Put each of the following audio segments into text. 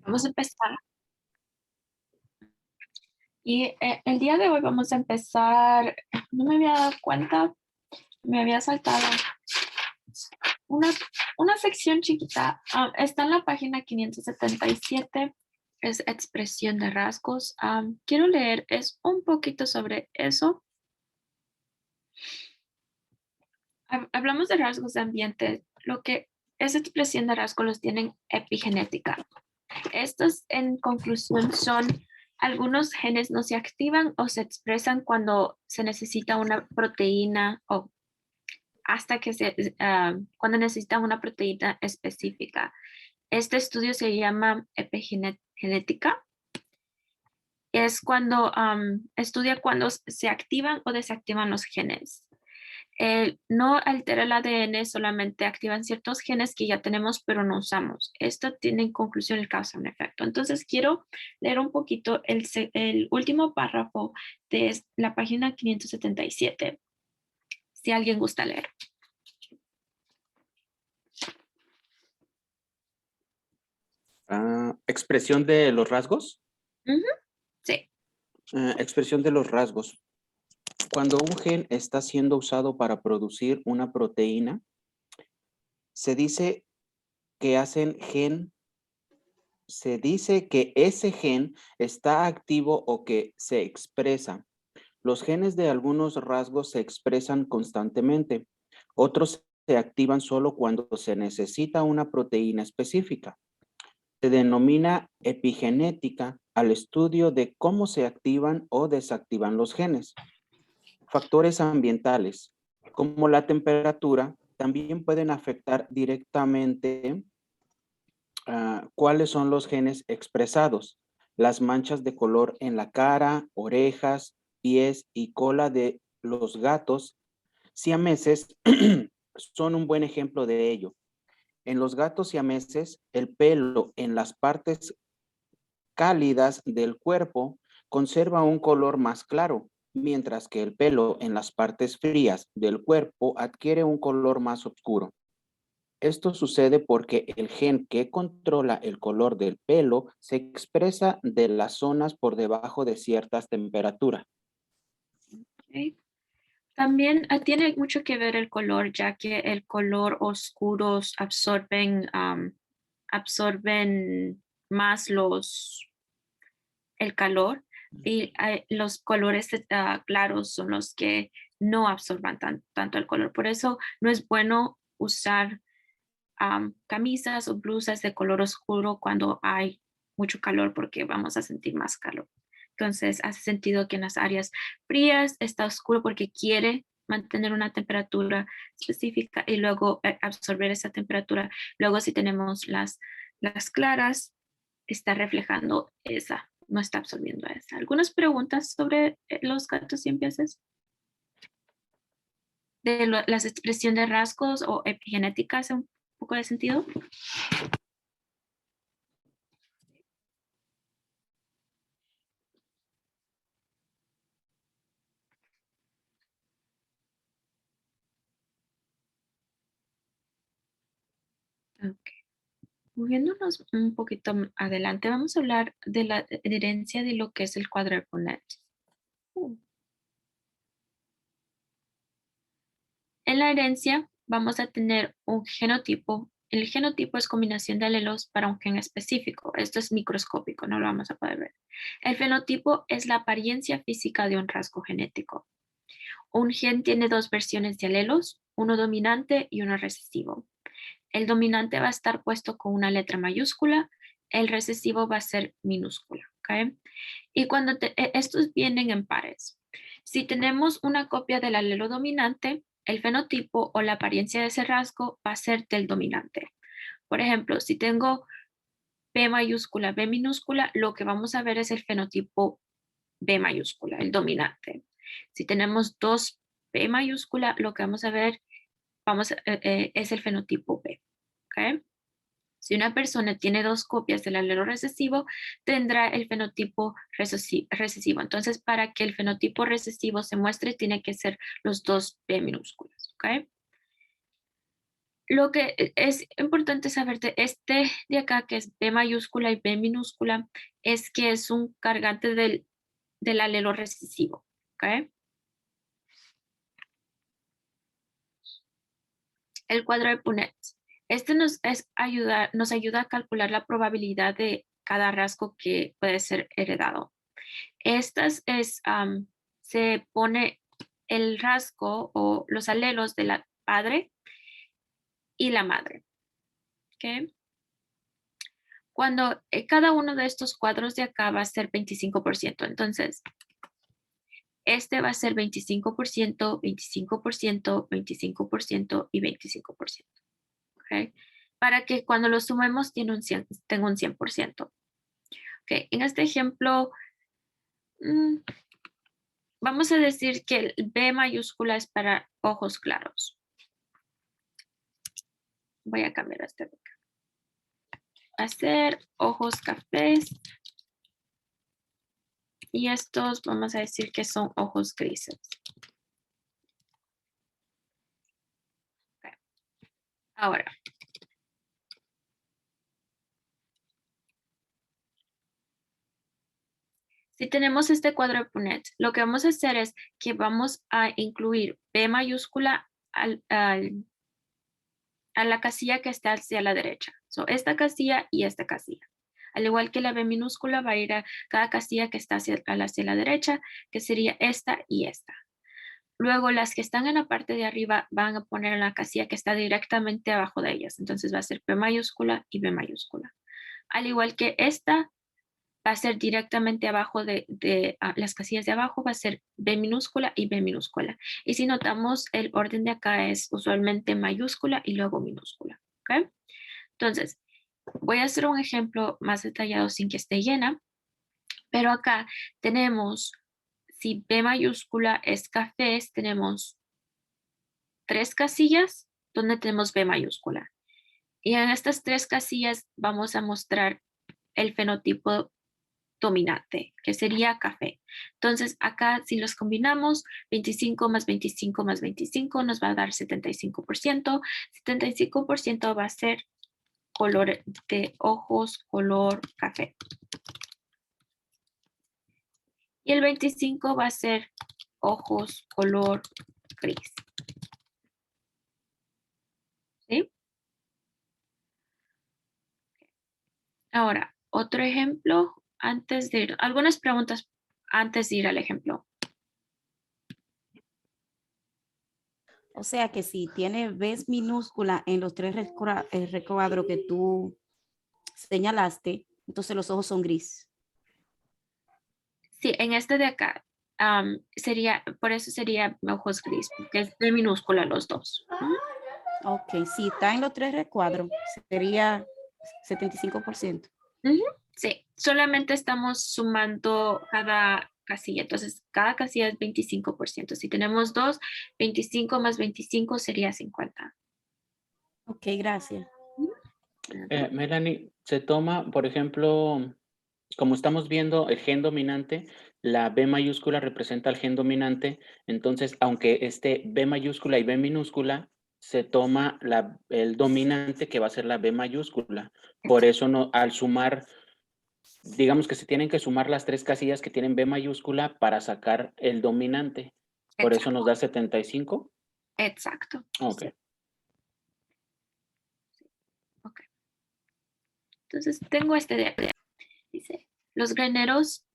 Vamos a empezar. Y el día de hoy vamos a empezar, no me había dado cuenta, me había saltado una, una sección chiquita. Está en la página 577, es expresión de rasgos. Quiero leer, es un poquito sobre eso. Hablamos de rasgos de ambiente. Lo que es expresión de rasgos los tienen epigenética. Estos, en conclusión, son algunos genes no se activan o se expresan cuando se necesita una proteína o hasta que cuando necesitan una proteína específica. Este estudio se llama epigenética. Es cuando estudia cuando se activan o desactivan los genes. No altera el ADN, solamente activan ciertos genes que ya tenemos pero no usamos. Esto tiene en conclusión el causa un efecto. Entonces quiero leer un poquito el último párrafo de la página 577, si alguien gusta leer. Expresión de los rasgos. Sí. Expresión de los rasgos. Cuando un gen está siendo usado para producir una proteína, se dice que ese gen está activo o que se expresa. Los genes de algunos rasgos se expresan constantemente. Otros se activan solo cuando se necesita una proteína específica. Se denomina epigenética al estudio de cómo se activan o desactivan los genes. Factores ambientales, como la temperatura, también pueden afectar directamente cuáles son los genes expresados. Las manchas de color en la cara, orejas, pies y cola de los gatos siameses son un buen ejemplo de ello. En los gatos siameses, el pelo en las partes cálidas del cuerpo conserva un color más claro, mientras que el pelo en las partes frías del cuerpo adquiere un color más oscuro. Esto sucede porque el gen que controla el color del pelo se expresa de las zonas por debajo de ciertas temperaturas. Okay. También tiene mucho que ver el color, ya que el color oscuros absorben más el calor y los colores claros son los que no absorban tanto el color. Por eso no es bueno usar camisas o blusas de color oscuro cuando hay mucho calor porque vamos a sentir más calor. Entonces hace sentido que en las áreas frías está oscuro porque quiere mantener una temperatura específica y luego absorber esa temperatura. Luego si tenemos las claras, está reflejando esa, no está absorbiendo esa. ¿Algunas preguntas sobre los gatos siempreses? De las expresiones de rasgos o epigenética, ¿hace un poco de sentido? Ok. Moviéndonos un poquito adelante, vamos a hablar de la herencia de lo que es el cuadrúpedo. En la herencia vamos a tener un genotipo. El genotipo es combinación de alelos para un gen específico. Esto es microscópico, no lo vamos a poder ver. El fenotipo es la apariencia física de un rasgo genético. Un gen tiene dos versiones de alelos, uno dominante y uno recesivo. El dominante va a estar puesto con una letra mayúscula, el recesivo va a ser minúscula. ¿Okay? Y cuando estos vienen en pares. Si tenemos una copia del alelo dominante, el fenotipo o la apariencia de ese rasgo va a ser del dominante. Por ejemplo, si tengo P mayúscula, B minúscula, lo que vamos a ver es el fenotipo B mayúscula, el dominante. Si tenemos dos P mayúscula, lo que vamos a ver es el fenotipo B. ¿Okay? Si una persona tiene dos copias del alelo recesivo, tendrá el fenotipo recesivo. Entonces, para que el fenotipo recesivo se muestre, tiene que ser los dos P minúsculas. ¿Okay? Lo que es importante saber de este de acá, que es B mayúscula y B minúscula, es que es un cargante del alelo recesivo. ¿Ok? El cuadro de Punnett. Este nos ayuda a calcular la probabilidad de cada rasgo que puede ser heredado. Se pone el rasgo o los alelos de la padre y la madre. ¿Ok? Cuando cada uno de estos cuadros de acá va a ser 25%. Entonces, este va a ser 25%, 25%, 25% y 25%. ¿Ok? Para que cuando lo sumemos tenga un 100%. ¿Ok? En este ejemplo, vamos a decir que el B mayúscula es para ojos claros. Voy a cambiar a este de acá. Va a ser ojos cafés. Y estos vamos a decir que son ojos grises. Okay. Ahora, si tenemos este cuadro de Punnett, lo que vamos a hacer es que vamos a incluir B mayúscula a la casilla que está hacia la derecha. Esta casilla y esta casilla. Al igual que la B minúscula va a ir a cada casilla que está hacia la derecha, que sería esta y esta. Luego las que están en la parte de arriba van a poner en la casilla que está directamente abajo de ellas. Entonces va a ser P mayúscula y B mayúscula. Al igual que esta va a ser directamente abajo de las casillas de abajo, va a ser B minúscula y B minúscula. Y si notamos, el orden de acá es usualmente mayúscula y luego minúscula. ¿Ok? Entonces, voy a hacer un ejemplo más detallado sin que esté llena, pero acá tenemos, si B mayúscula es cafés, tenemos 3 casillas donde tenemos B mayúscula. Y en estas 3 casillas vamos a mostrar el fenotipo dominante, que sería café. Entonces, acá si los combinamos, 25 más 25 más 25 nos va a dar 75%. 75% va a ser color de ojos, color café. Y el 25 va a ser ojos, color gris. ¿Sí? Ahora, otro ejemplo antes de ir, algunas preguntas antes de ir al ejemplo. O sea que si tiene B minúscula en los tres recuadros que tú señalaste, entonces los ojos son gris. Sí, en este de acá por eso sería ojos gris, porque es de minúscula los dos. Ok, si está en los tres recuadros, sería 75%. Sí, solamente estamos sumando cada casilla. Entonces, cada casilla es 25%. Si tenemos dos, 25 más 25 sería 50. Ok, gracias. Melanie, se toma, por ejemplo, como estamos viendo el gen dominante, la B mayúscula representa el gen dominante, entonces aunque esté B mayúscula y B minúscula, se toma el dominante que va a ser la B mayúscula. Por eso al sumar, digamos que se tienen que sumar las 3 casillas que tienen B mayúscula para sacar el dominante. Por eso nos da 75. Exacto. Ok. Ok. Entonces, tengo este de acá. Dice, los granjeros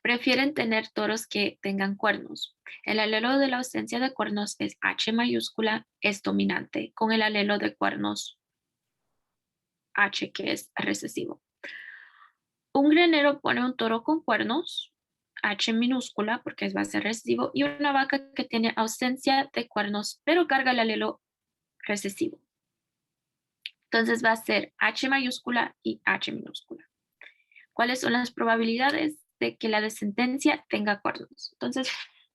prefieren tener toros que tengan cuernos. El alelo de la ausencia de cuernos es H mayúscula, es dominante, con el alelo de cuernos H, que es recesivo. Un granero pone un toro con cuernos, H minúscula, porque va a ser recesivo, y una vaca que tiene ausencia de cuernos, pero carga el alelo recesivo. Entonces va a ser H mayúscula y H minúscula. ¿Cuáles son las probabilidades de que la descendencia tenga cuernos? Entonces,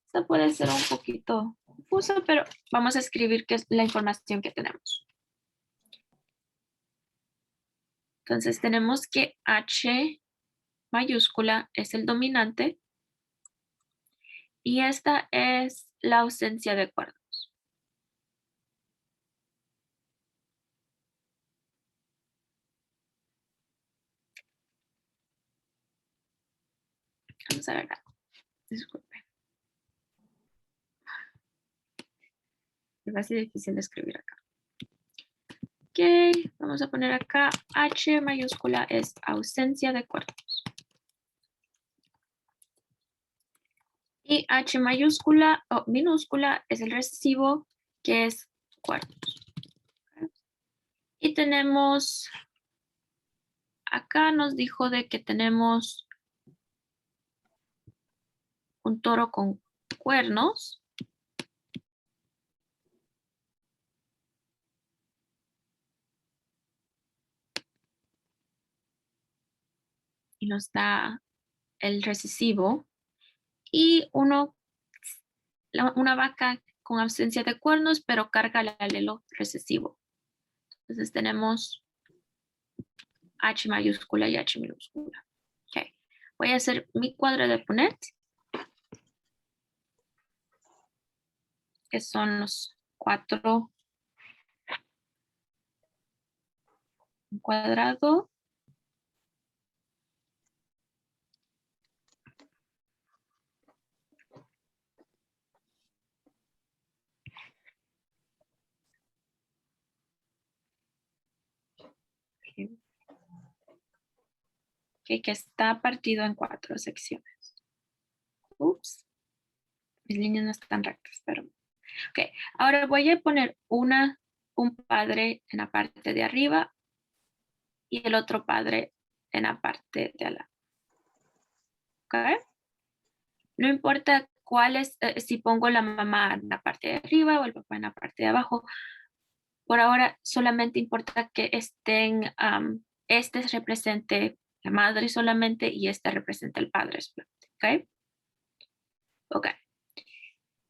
esto puede ser un poquito confuso, pero vamos a escribir qué es la información que tenemos. Entonces, tenemos que H mayúscula es el dominante y esta es la ausencia de cuernos. Vamos a ver acá. Disculpe. Es así difícil de escribir acá. Ok, vamos a poner acá H mayúscula es ausencia de cuernos. Y H mayúscula o minúscula es el recesivo que es cuernos. Y tenemos, acá nos dijo de que tenemos un toro con cuernos. Y nos da el recesivo. Y una vaca con ausencia de cuernos, pero carga el alelo recesivo. Entonces tenemos H mayúscula y H minúscula. Okay. Voy a hacer mi cuadro de Punnett, que son los 4 cuadrado. Okay, que está partido en 4 secciones. Ups. Mis líneas no están rectas, pero... Ok, ahora voy a poner un padre en la parte de arriba y el otro padre en la parte de abajo. Ok. No importa cuál es, si pongo la mamá en la parte de arriba o el papá en la parte de abajo. Por ahora solamente importa que estén, este represente la madre solamente y este representa el padre solamente. Ok. Ok.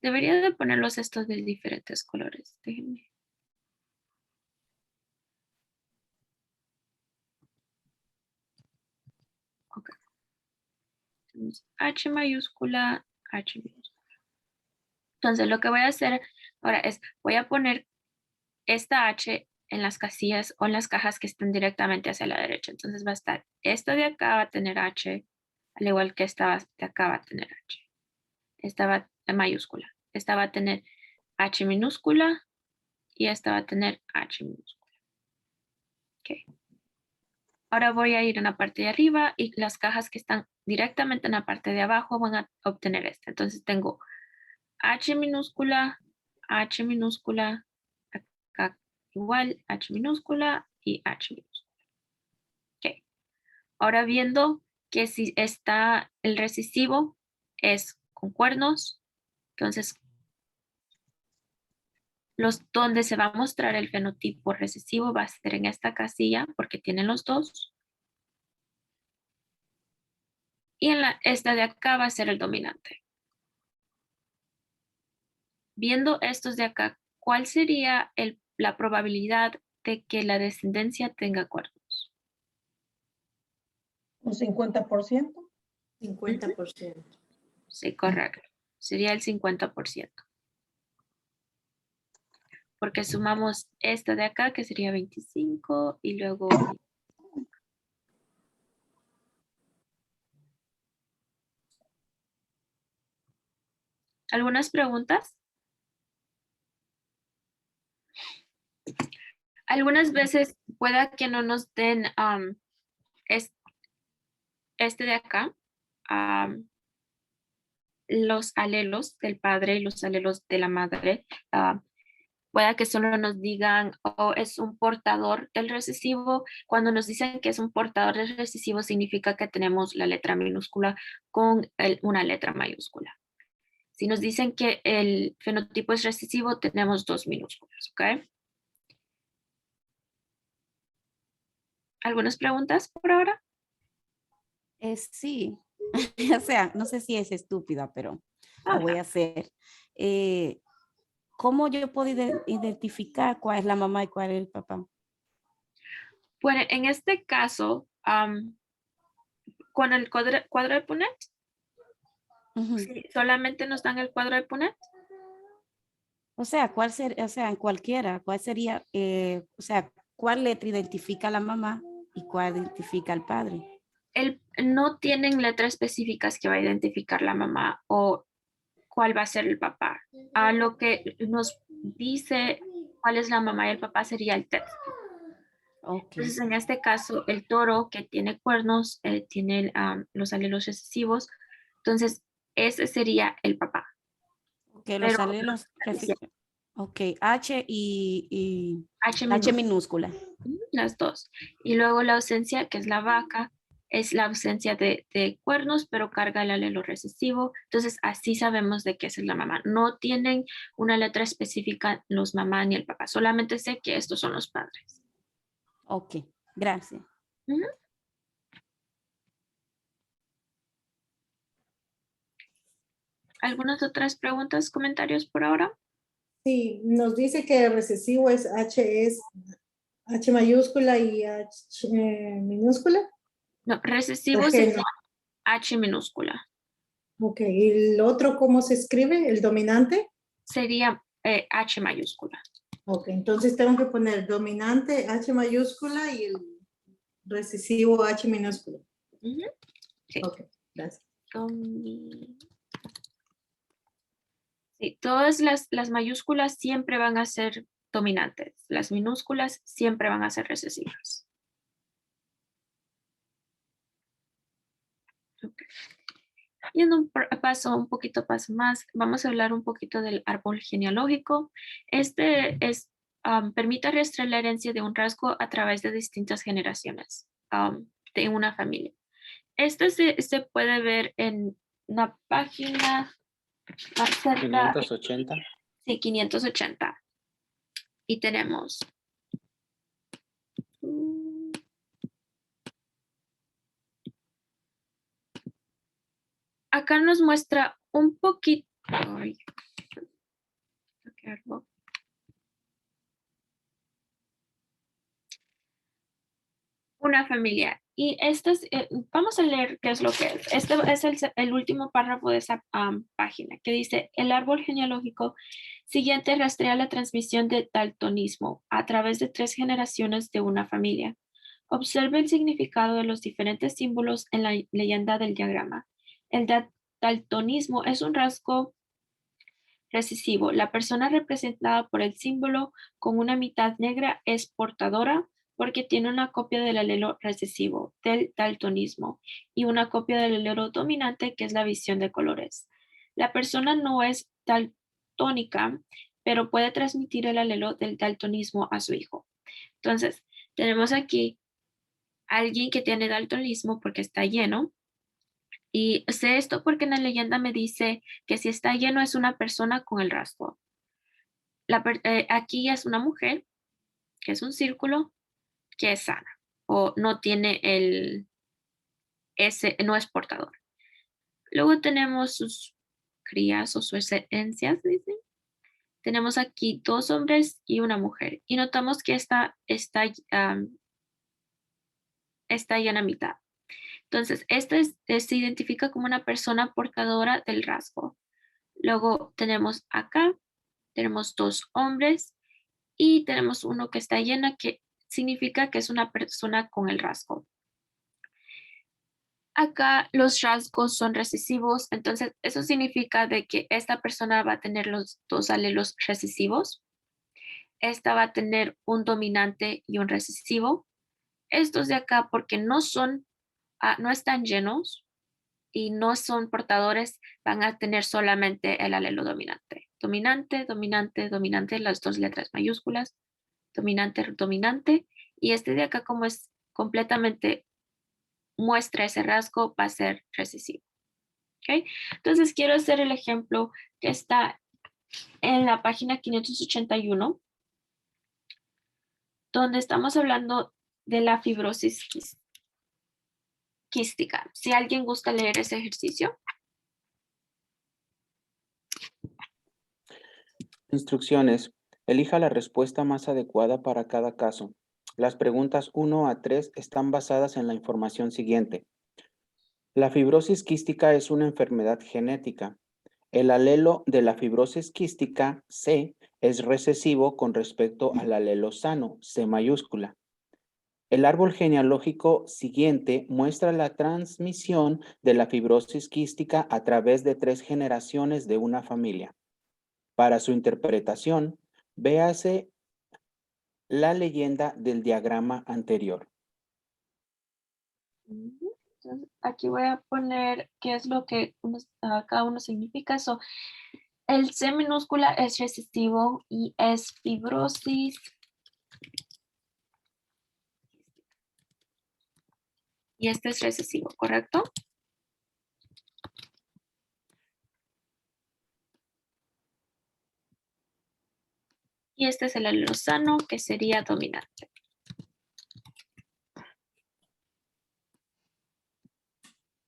Debería de ponerlos estos de diferentes colores. Déjenme. Ok. H mayúscula, H minúscula. Entonces lo que voy a hacer ahora es, voy a poner esta H en las casillas o en las cajas que están directamente hacia la derecha. Entonces va a estar, esta de acá va a tener H, al igual que esta de acá va a tener H. Esta va en mayúscula. Esta va a tener H minúscula y esta va a tener H minúscula. Ok. Ahora voy a ir en la parte de arriba y las cajas que están directamente en la parte de abajo van a obtener esta. Entonces tengo H minúscula, acá igual, H minúscula y H minúscula. Ok. Ahora viendo que si está el recesivo es con cuernos, entonces donde se va a mostrar el fenotipo recesivo va a ser en esta casilla porque tienen los dos. Y en esta de acá va a ser el dominante. Viendo estos de acá, ¿cuál sería la probabilidad de que la descendencia tenga cuernos? Un 50%. 50%. Sí, correcto. Sería el 50%. Porque sumamos esta de acá, que sería 25, y luego... ¿Algunas preguntas? Algunas veces pueda que no nos den este de acá, los alelos del padre y los alelos de la madre. Pueda que solo nos digan, oh, es un portador del recesivo. Cuando nos dicen que es un portador del recesivo, significa que tenemos la letra minúscula con una letra mayúscula. Si nos dicen que el fenotipo es recesivo, tenemos 2 minúsculas, ¿ok? ¿Algunas preguntas por ahora? Sí, o sea, no sé si es estúpida, pero la voy no. a hacer. ¿Cómo yo puedo identificar cuál es la mamá y cuál es el papá? Bueno, en este caso, con el cuadro de Punnett, sí, solamente nos dan el cuadro de Punnett. O sea, o sea, en cualquiera, ¿cuál sería, o sea, cuál letra identifica a la mamá y cuál identifica al padre? no tienen letras específicas que va a identificar la mamá o cuál va a ser el papá. A lo que nos dice cuál es la mamá y el papá sería el texto. Ok. Entonces, en este caso, el toro que tiene cuernos tiene los alelos recesivos. Entonces, ese sería el papá. Ok, los Pero alelos. Ok, H y H H minúscula, minúscula. las dos. Y luego la ausencia, que es la vaca, es la ausencia de cuernos, pero carga el alelo recesivo. Entonces, así sabemos de qué es la mamá. No tienen una letra específica los mamá ni el papá. Solamente sé que estos son los padres. Ok, gracias. Ujú. ¿Algunas otras preguntas, comentarios por ahora? Sí, nos dice que el recesivo es H mayúscula y H minúscula. No, recesivo Ok, sería H minúscula. ok, ¿y el otro cómo se escribe? ¿El dominante? Sería H mayúscula. Ok, entonces tengo que poner dominante H mayúscula y el recesivo H minúscula. Ujú. Sí. Ok, gracias. Sí, todas las mayúsculas siempre van a ser dominantes. Las minúsculas siempre van a ser recesivas. Ok. Yendo un poquito paso más, vamos a hablar un poquito del árbol genealógico. Este permite rastrear la herencia de un rasgo a través de distintas generaciones de una familia. Este se puede ver en una página más cerca, 580. sí, 580. Y tenemos acá nos muestra un poquito. Ay, una familia. Y vamos a leer qué es lo que es. Este es el último párrafo de esa página que dice, el árbol genealógico siguiente rastrea la transmisión de daltonismo a través de 3 generaciones de una familia. Observe el significado de los diferentes símbolos en la leyenda del diagrama. El daltonismo es un rasgo recesivo. La persona representada por el símbolo con una mitad negra es portadora porque tiene una copia del alelo recesivo, del daltonismo, y una copia del alelo dominante, que es la visión de colores. La persona no es daltónica, pero puede transmitir el alelo del daltonismo a su hijo. Entonces, tenemos aquí a alguien que tiene daltonismo porque está lleno. Y sé esto porque en la leyenda me dice que si está lleno es una persona con el rasgo. Aquí es una mujer, que es un círculo, que es sana o no tiene no es portador. Luego tenemos sus crías o sus herencias, dicen. Tenemos aquí 2 hombres y una mujer. Y notamos que esta está ya en la mitad. Entonces, se identifica como una persona portadora del rasgo. Luego tenemos acá, tenemos 2 hombres y tenemos uno que está llena, que significa que es una persona con el rasgo. Acá los rasgos son recesivos, entonces eso significa de que esta persona va a tener los 2 alelos recesivos. Esta va a tener un dominante y un recesivo. Estos de acá, porque no están llenos y no son portadores, van a tener solamente el alelo dominante. Dominante, dominante, dominante, las 2 letras mayúsculas, dominante, dominante. Y este de acá, como es completamente muestra ese rasgo, va a ser recesivo. ¿Ok? Entonces quiero hacer el ejemplo que está en la página 581, donde estamos hablando de la fibrosis quística. Si alguien gusta leer ese ejercicio. Instrucciones. Elija la respuesta más adecuada para cada caso. Las preguntas 1 a 3 están basadas en la información siguiente. La fibrosis quística es una enfermedad genética. El alelo de la fibrosis quística, C, es recesivo con respecto al alelo sano, C mayúscula. El árbol genealógico siguiente muestra la transmisión de la fibrosis quística a través de 3 generaciones de una familia. Para su interpretación, véase la leyenda del diagrama anterior. Entonces, aquí voy a poner qué es lo que cada uno significa. So, el C minúscula es recesivo y es fibrosis. Y este es recesivo, ¿correcto? Y este es el alelo sano, que sería dominante.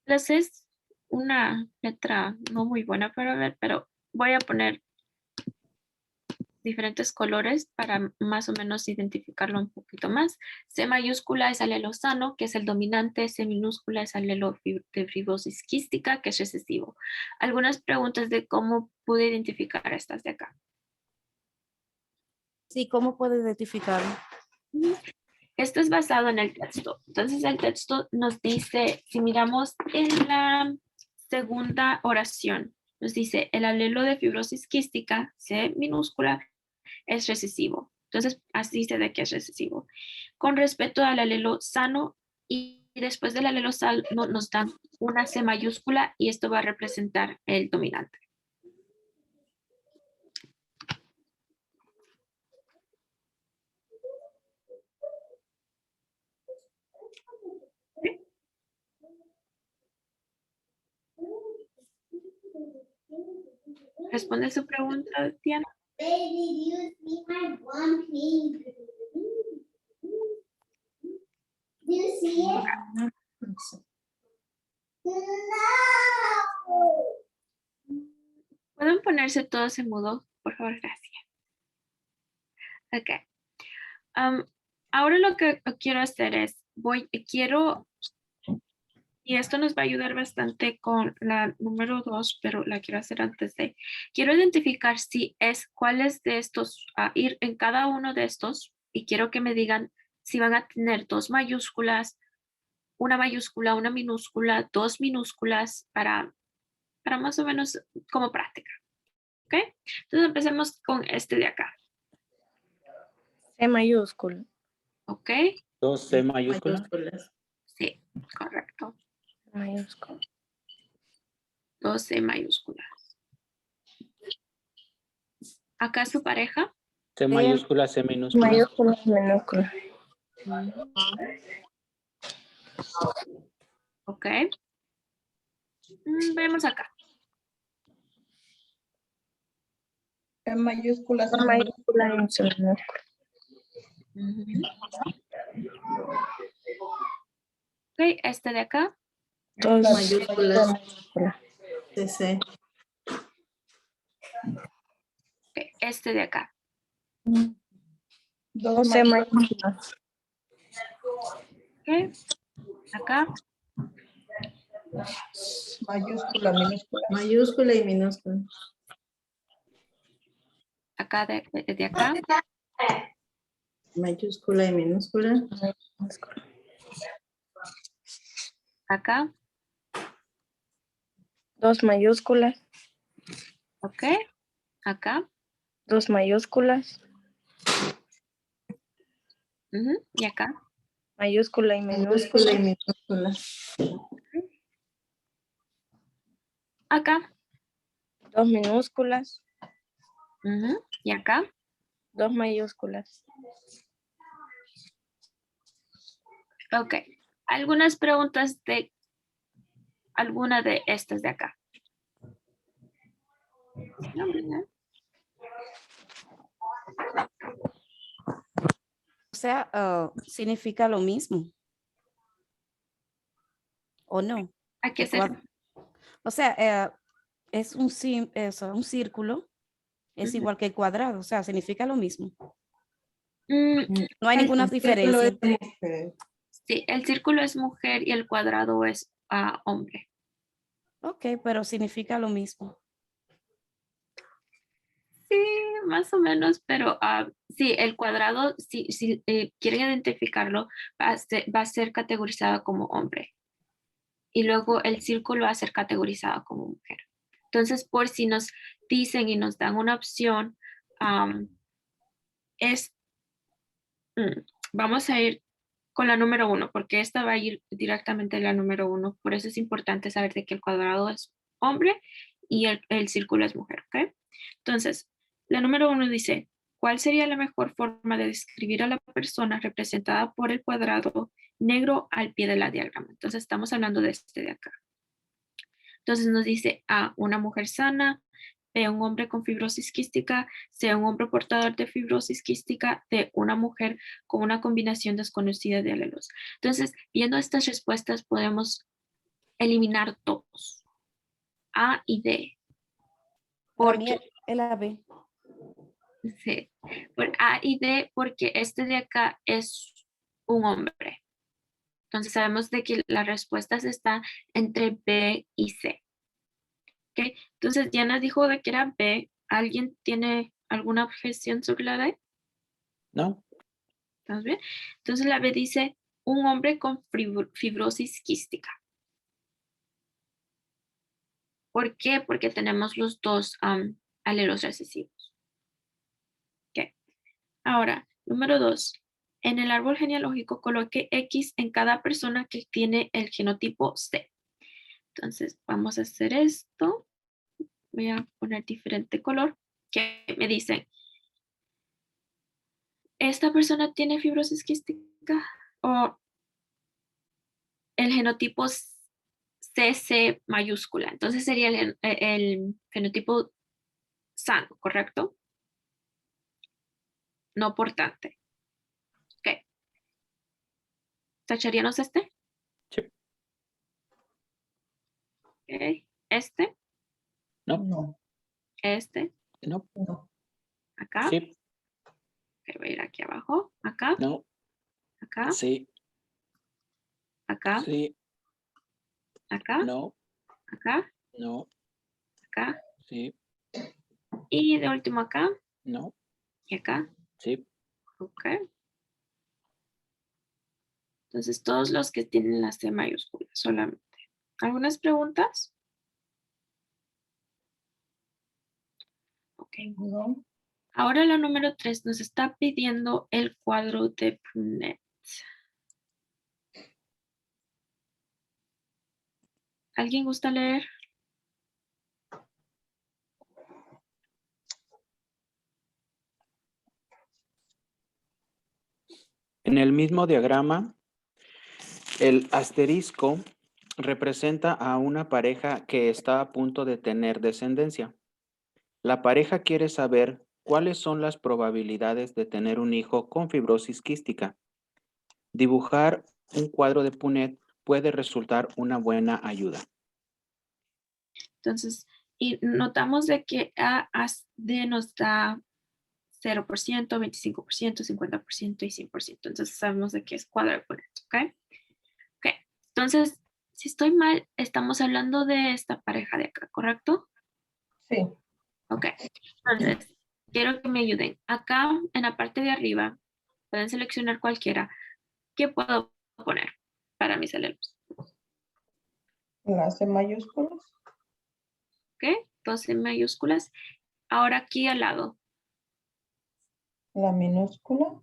Entonces es una letra no muy buena para ver, pero voy a poner diferentes colores para más o menos identificarlo un poquito más. C mayúscula es alelo sano, que es el dominante. C minúscula es alelo de fibrosis quística, que es recesivo. Algunas preguntas de cómo pude identificar estas de acá. Sí, ¿cómo puedo identificarlo? Esto es basado en el texto. Entonces el texto nos dice, si miramos en la segunda oración, nos dice el alelo de fibrosis quística, C minúscula, es recesivo. Entonces así se ve que es recesivo. Con respecto al alelo sano y después del alelo sano nos dan una C mayúscula y esto va a representar el dominante. ¿Responde su pregunta, Diana? Baby, you see my one pink. Do you see it? No. ¿Pueden ponerse todos en mudo? Por favor, gracias. Ok. Ahora lo que quiero hacer es, y esto nos va a ayudar bastante con la número 2, pero la quiero hacer antes de, quiero identificar cuáles de estos, ir en cada uno de estos, y quiero que me digan si van a tener 2 mayúsculas, una mayúscula, una minúscula, 2 minúsculas, para más o menos como práctica. ¿Ok? Entonces empecemos con este de acá. C mayúscula. ¿Ok? 2 C mayúscula. Mayúsculas. Sí, correcto. Mayúscula. 12 mayúsculas. Acá su pareja. C mayúscula, C minúscula. Mayúscula, minúscula. Ok. Vemos acá. En mayúsculas. C mayúscula, minúscula. Ok, este de acá. 2 Mayúsculas. mayúscula. CC. Ok, este de acá. 2 C mayúscula. Ok. Acá. Mayúscula, minúscula. Mayúscula y minúscula. Acá de acá. Mayúscula y minúscula. Acá. 2 mayúsculas. Ok. Acá. 2 mayúsculas. Y acá. Mayúscula y Mayúscula y minúscula. minúscula. Acá. 2 minúsculas. Y acá. 2 mayúsculas. Ok. Algunas preguntas de alguna de estas de acá. No, ¿verdad? O sea, significa lo mismo. ¿O no? ¿A qué El se cuadro. O sea, es un círculo, es igual que el cuadrado, o sea, significa lo mismo. No hay ninguna diferencia. Sí, el círculo es mujer y el cuadrado es hombre. Ok, pero significa lo mismo. Sí, más o menos, pero sí, el cuadrado, si quieren identificarlo, va a ser categorizado como hombre. Y luego el círculo va a ser categorizado como mujer. Entonces, por si nos dicen y nos dan una opción, es, vamos a ir con la número 1, porque esta va a ir directamente a la número 1. Por eso es importante saber de que el cuadrado es hombre y el círculo es mujer, ¿ok? Entonces, la número 1 dice, ¿cuál sería la mejor forma de describir a la persona representada por el cuadrado negro al pie de la diagrama? Entonces, estamos hablando de este de acá. Entonces nos dice A, una mujer sana, B, un hombre con fibrosis quística, C, un hombre portador de fibrosis quística, D, una mujer con una combinación desconocida de alelos. Entonces, viendo estas respuestas podemos eliminar todos, A y D. Para mí Porque, es la B. sí, por A y D, porque este de acá es un hombre. Entonces sabemos de que las respuestas están entre B y C. ¿Ok? Entonces Diana dijo de que era B. ¿Alguien tiene alguna objeción sobre la D? No, ¿Estamos bien? Entonces la B dice un hombre con fibrosis quística. ¿Por qué? Porque tenemos los dos alelos recesivos. ¿Ok? Ahora, número 2. En el árbol genealógico coloque X en cada persona que tiene el genotipo C. Entonces vamos a hacer esto. Voy a poner diferente color. Que me dicen, ¿esta persona tiene fibrosis quística? O el genotipo CC mayúscula. Entonces sería el fenotipo sano, ¿correcto? No portante. Ok. ¿Tacharíamos este? sí, Ok. Este, no, este, no, acá. sí, Ok, voy a ir aquí abajo. Acá, no, acá, sí, acá, sí, acá, no, acá, no, acá. sí, Y de último acá no, y acá. sí. Ok. Entonces todos los que tienen la C mayúscula solamente. ¿Algunas preguntas? Ok. No. Ahora la número 3 nos está pidiendo el cuadro de Punnett. ¿Alguien gusta leer? En el mismo diagrama, el asterisco representa a una pareja que está a punto de tener descendencia. La pareja quiere saber cuáles son las probabilidades de tener un hijo con fibrosis quística. Dibujar un cuadro de Punnett puede resultar una buena ayuda. Entonces, y notamos de que A D nos da 0%, 25%, 50% y 100%. Entonces sabemos de qué es cuadro de Punnett, ¿ok? Ok, entonces, si estoy mal, estamos hablando de esta pareja de acá, ¿correcto? Sí. Ok, entonces, quiero que me ayuden. Acá, en la parte de arriba, pueden seleccionar cualquiera. ¿Qué puedo poner para mis alelos? Las C mayúsculas. ¿Ok? 12 mayúsculas. Ahora aquí al lado. La minúscula.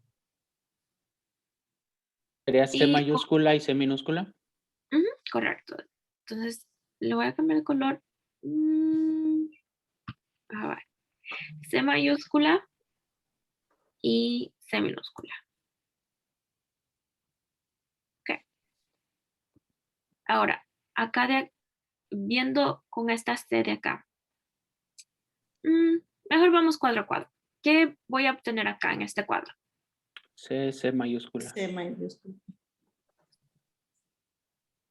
¿Sería C Y, mayúscula y C minúscula? correcto. Entonces, le voy a cambiar el color. A ver. C mayúscula y C minúscula. Ok. Ahora, acá viendo con esta C de acá. Mejor vamos cuadro a cuadro. ¿Qué voy a obtener acá en este cuadro? C mayúscula. C mayúscula.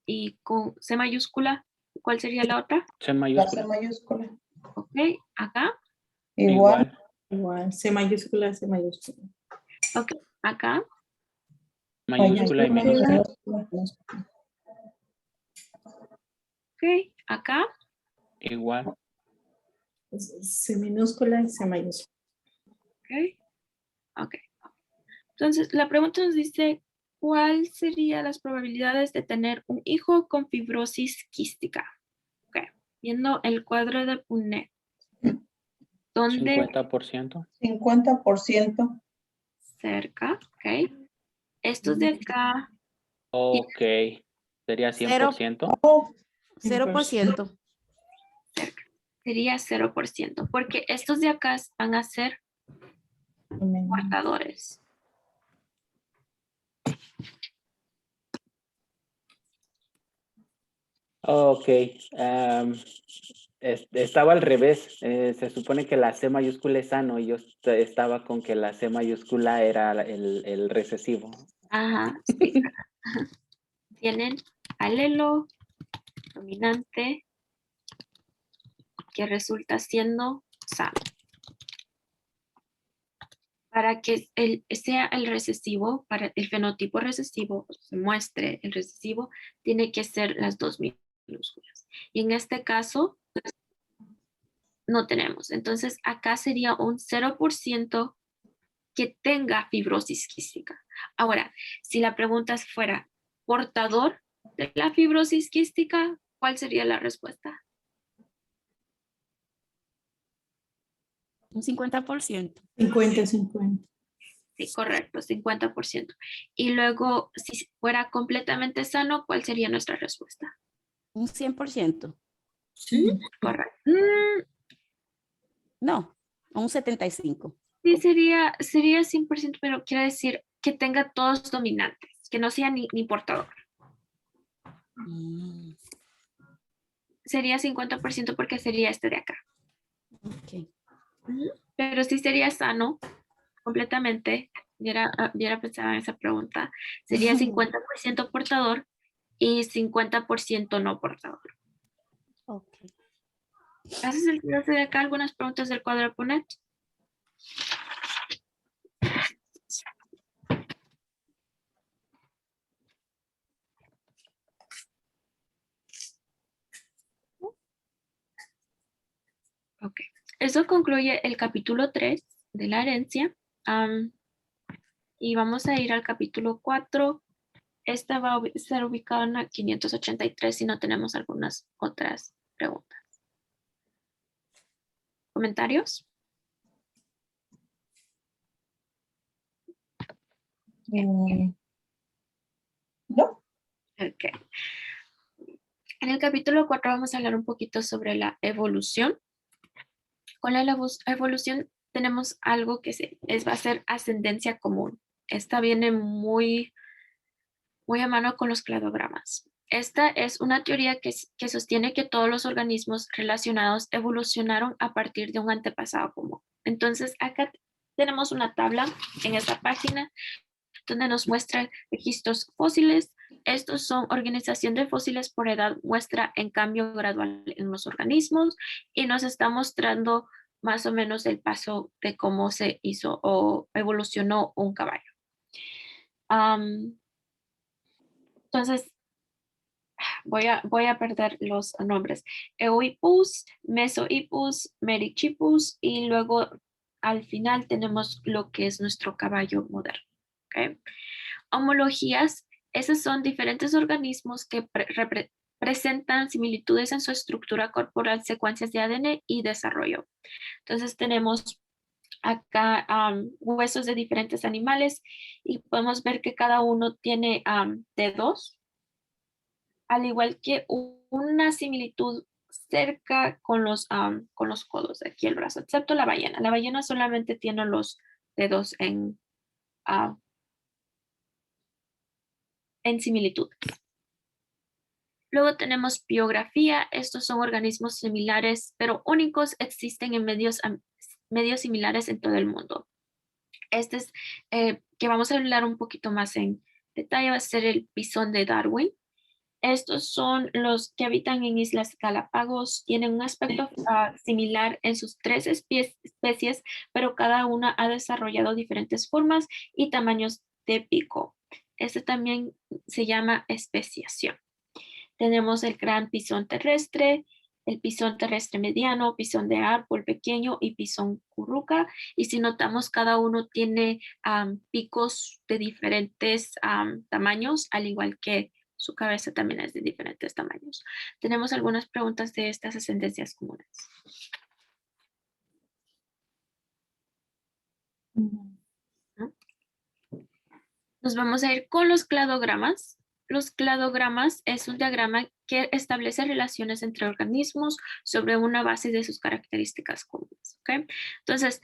Y con C mayúscula, ¿cuál sería la otra? C La C mayúscula. mayúscula. Ok, acá. Igual. Igual. C mayúscula, C mayúscula. Ok, acá. Mayúscula y minúscula. Ok, acá. Igual. C minúscula y C mayúscula. Ok. Entonces, la pregunta nos dice, ¿cuál serían las probabilidades de tener un hijo con fibrosis quística? Ok, viendo el cuadro de Punnett, ¿dónde 50%. 50%. cerca? Ok. Estos de acá, Ok. Sería 100%. 0%. sería 0%, porque estos de acá van a ser portadores. Ok. Estaba al revés. Se supone que la C mayúscula es sano y yo estaba con que la C mayúscula era el recesivo. Ajá, sí. Tienen alelo dominante que resulta siendo sano. Para que sea el recesivo, para el fenotipo recesivo, se muestre el recesivo, tiene que ser las dos minúsculas. Y en este caso, no tenemos. Entonces, acá sería un 0% que tenga fibrosis quística. Ahora, si la pregunta fuera portador de la fibrosis quística, ¿cuál sería la respuesta? Un 50%. 50-50. Sí, correcto, 50%. Y luego, si fuera completamente sano, ¿cuál sería nuestra respuesta? Un 100%. Correcto. No, un 75%. Sí, sería 100%, pero quiere decir que tenga todos dominantes, que no sea ni portador. Sería 50% porque sería este de acá. Ok. Pero si sería sano completamente, hubiera pensado en esa pregunta, sería 50% portador y 50% no portador. Ok. ¿Hace sentido de acá algunas preguntas del cuadro de Punnett? Ok. Eso concluye el capítulo 3 de la herencia. Y vamos a ir al capítulo 4. Esta va a estar ubicada en la 583 si no tenemos algunas otras preguntas. ¿Comentarios? No. Ok. En el capítulo 4 vamos a hablar un poquito sobre la evolución. Con la evolución tenemos algo que va a ser ascendencia común. Esta viene muy a mano con los cladogramas. Esta es una teoría que sostiene que todos los organismos relacionados evolucionaron a partir de un antepasado común. Entonces, acá tenemos una tabla en esta página donde nos muestra registros fósiles. Estos son organización de fósiles por edad, muestra en cambio gradual en los organismos y nos está mostrando más o menos el paso de cómo se hizo o evolucionó un caballo. Entonces, voy a perder los nombres. Eohippus, Mesohippus, Merychippus y luego al final tenemos lo que es nuestro caballo moderno. ¿Okay? Homologías, esos son diferentes organismos que presentan similitudes en su estructura corporal, secuencias de ADN y desarrollo. Entonces tenemos acá huesos de diferentes animales y podemos ver que cada uno tiene dedos, al igual que una similitud cerca con los codos de aquí el brazo, excepto la ballena. La ballena solamente tiene los dedos en similitud. Luego tenemos biografía. Estos son organismos similares, pero únicos, existen en medios similares en todo el mundo. Este es que vamos a hablar un poquito más en detalle, va a ser el bisón de Darwin. Estos son los que habitan en Islas Galápagos, tienen un aspecto similar en sus 3 especies, pero cada una ha desarrollado diferentes formas y tamaños de pico. Este también se llama especiación. Tenemos el gran bisón terrestre el pisón terrestre mediano, pisón de árbol pequeño y pisón curruca. Y si notamos, cada uno tiene picos de diferentes tamaños, al igual que su cabeza también es de diferentes tamaños. Tenemos algunas preguntas de estas ascendencias comunes. ¿No? Nos vamos a ir con los cladogramas. Los cladogramas es un diagrama que establece relaciones entre organismos sobre una base de sus características comunes. ¿Okay? Entonces,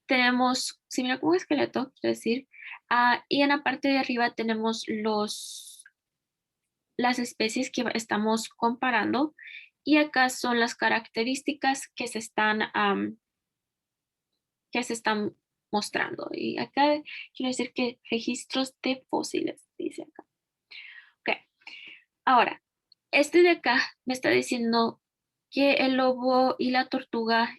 tenemos, similar como un esqueleto, es decir, y en la parte de arriba tenemos las especies que estamos comparando, y acá son las características que se están mostrando. Y acá quiero decir que registros de fósiles, dice acá. Ok. Ahora, este de acá me está diciendo que el lobo y la tortuga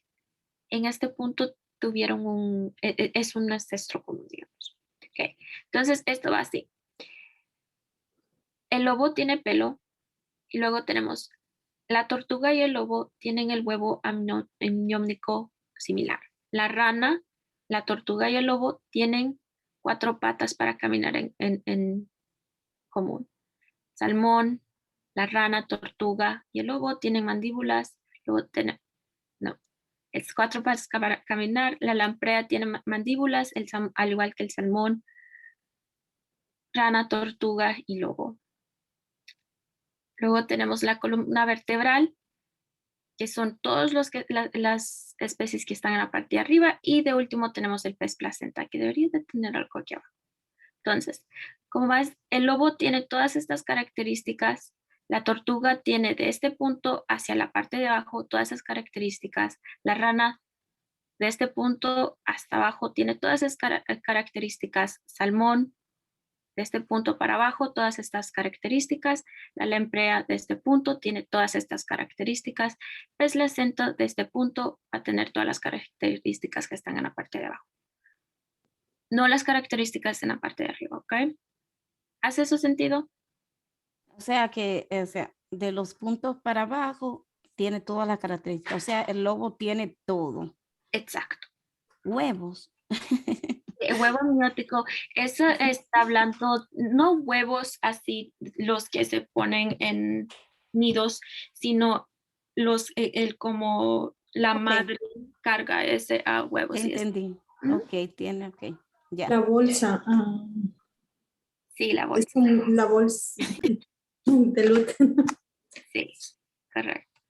en este punto tuvieron es un ancestro común, digamos. Ok. Entonces, esto va así. El lobo tiene pelo y luego tenemos la tortuga y el lobo tienen el huevo amniónico similar. La rana, la tortuga y el lobo tienen 4 patas para caminar en común. Salmón, la rana, tortuga y el lobo tienen mandíbulas. Luego es 4 patas para caminar. La lamprea tiene mandíbulas, al igual que el salmón, rana, tortuga y lobo. Luego tenemos la columna vertebral, que son todas las especies que están en la parte de arriba, y de último tenemos el pez placenta, que debería de tener algo aquí abajo. Entonces, como ves, el lobo tiene todas estas características, la tortuga tiene de este punto hacia la parte de abajo todas esas características, la rana de este punto hasta abajo tiene todas esas características, salmón de este punto para abajo todas estas características, la lamprea de este punto tiene todas estas características, pez placenta de este punto va a tener todas las características que están en la parte de abajo. No las características en la parte de arriba, ¿ok? ¿Hace eso sentido? O sea que, de los puntos para abajo tiene todas las características. O sea, el lobo tiene todo. Exacto. Huevos. El huevo amniótico, eso está hablando, no huevos así, los que se ponen en nidos, sino como la Ok. madre carga ese huevos. Entendí. ¿Mm? Ok, tiene, ok. Ya. La bolsa. Sí, la bolsa. La bolsa de luto. Sí, correcto.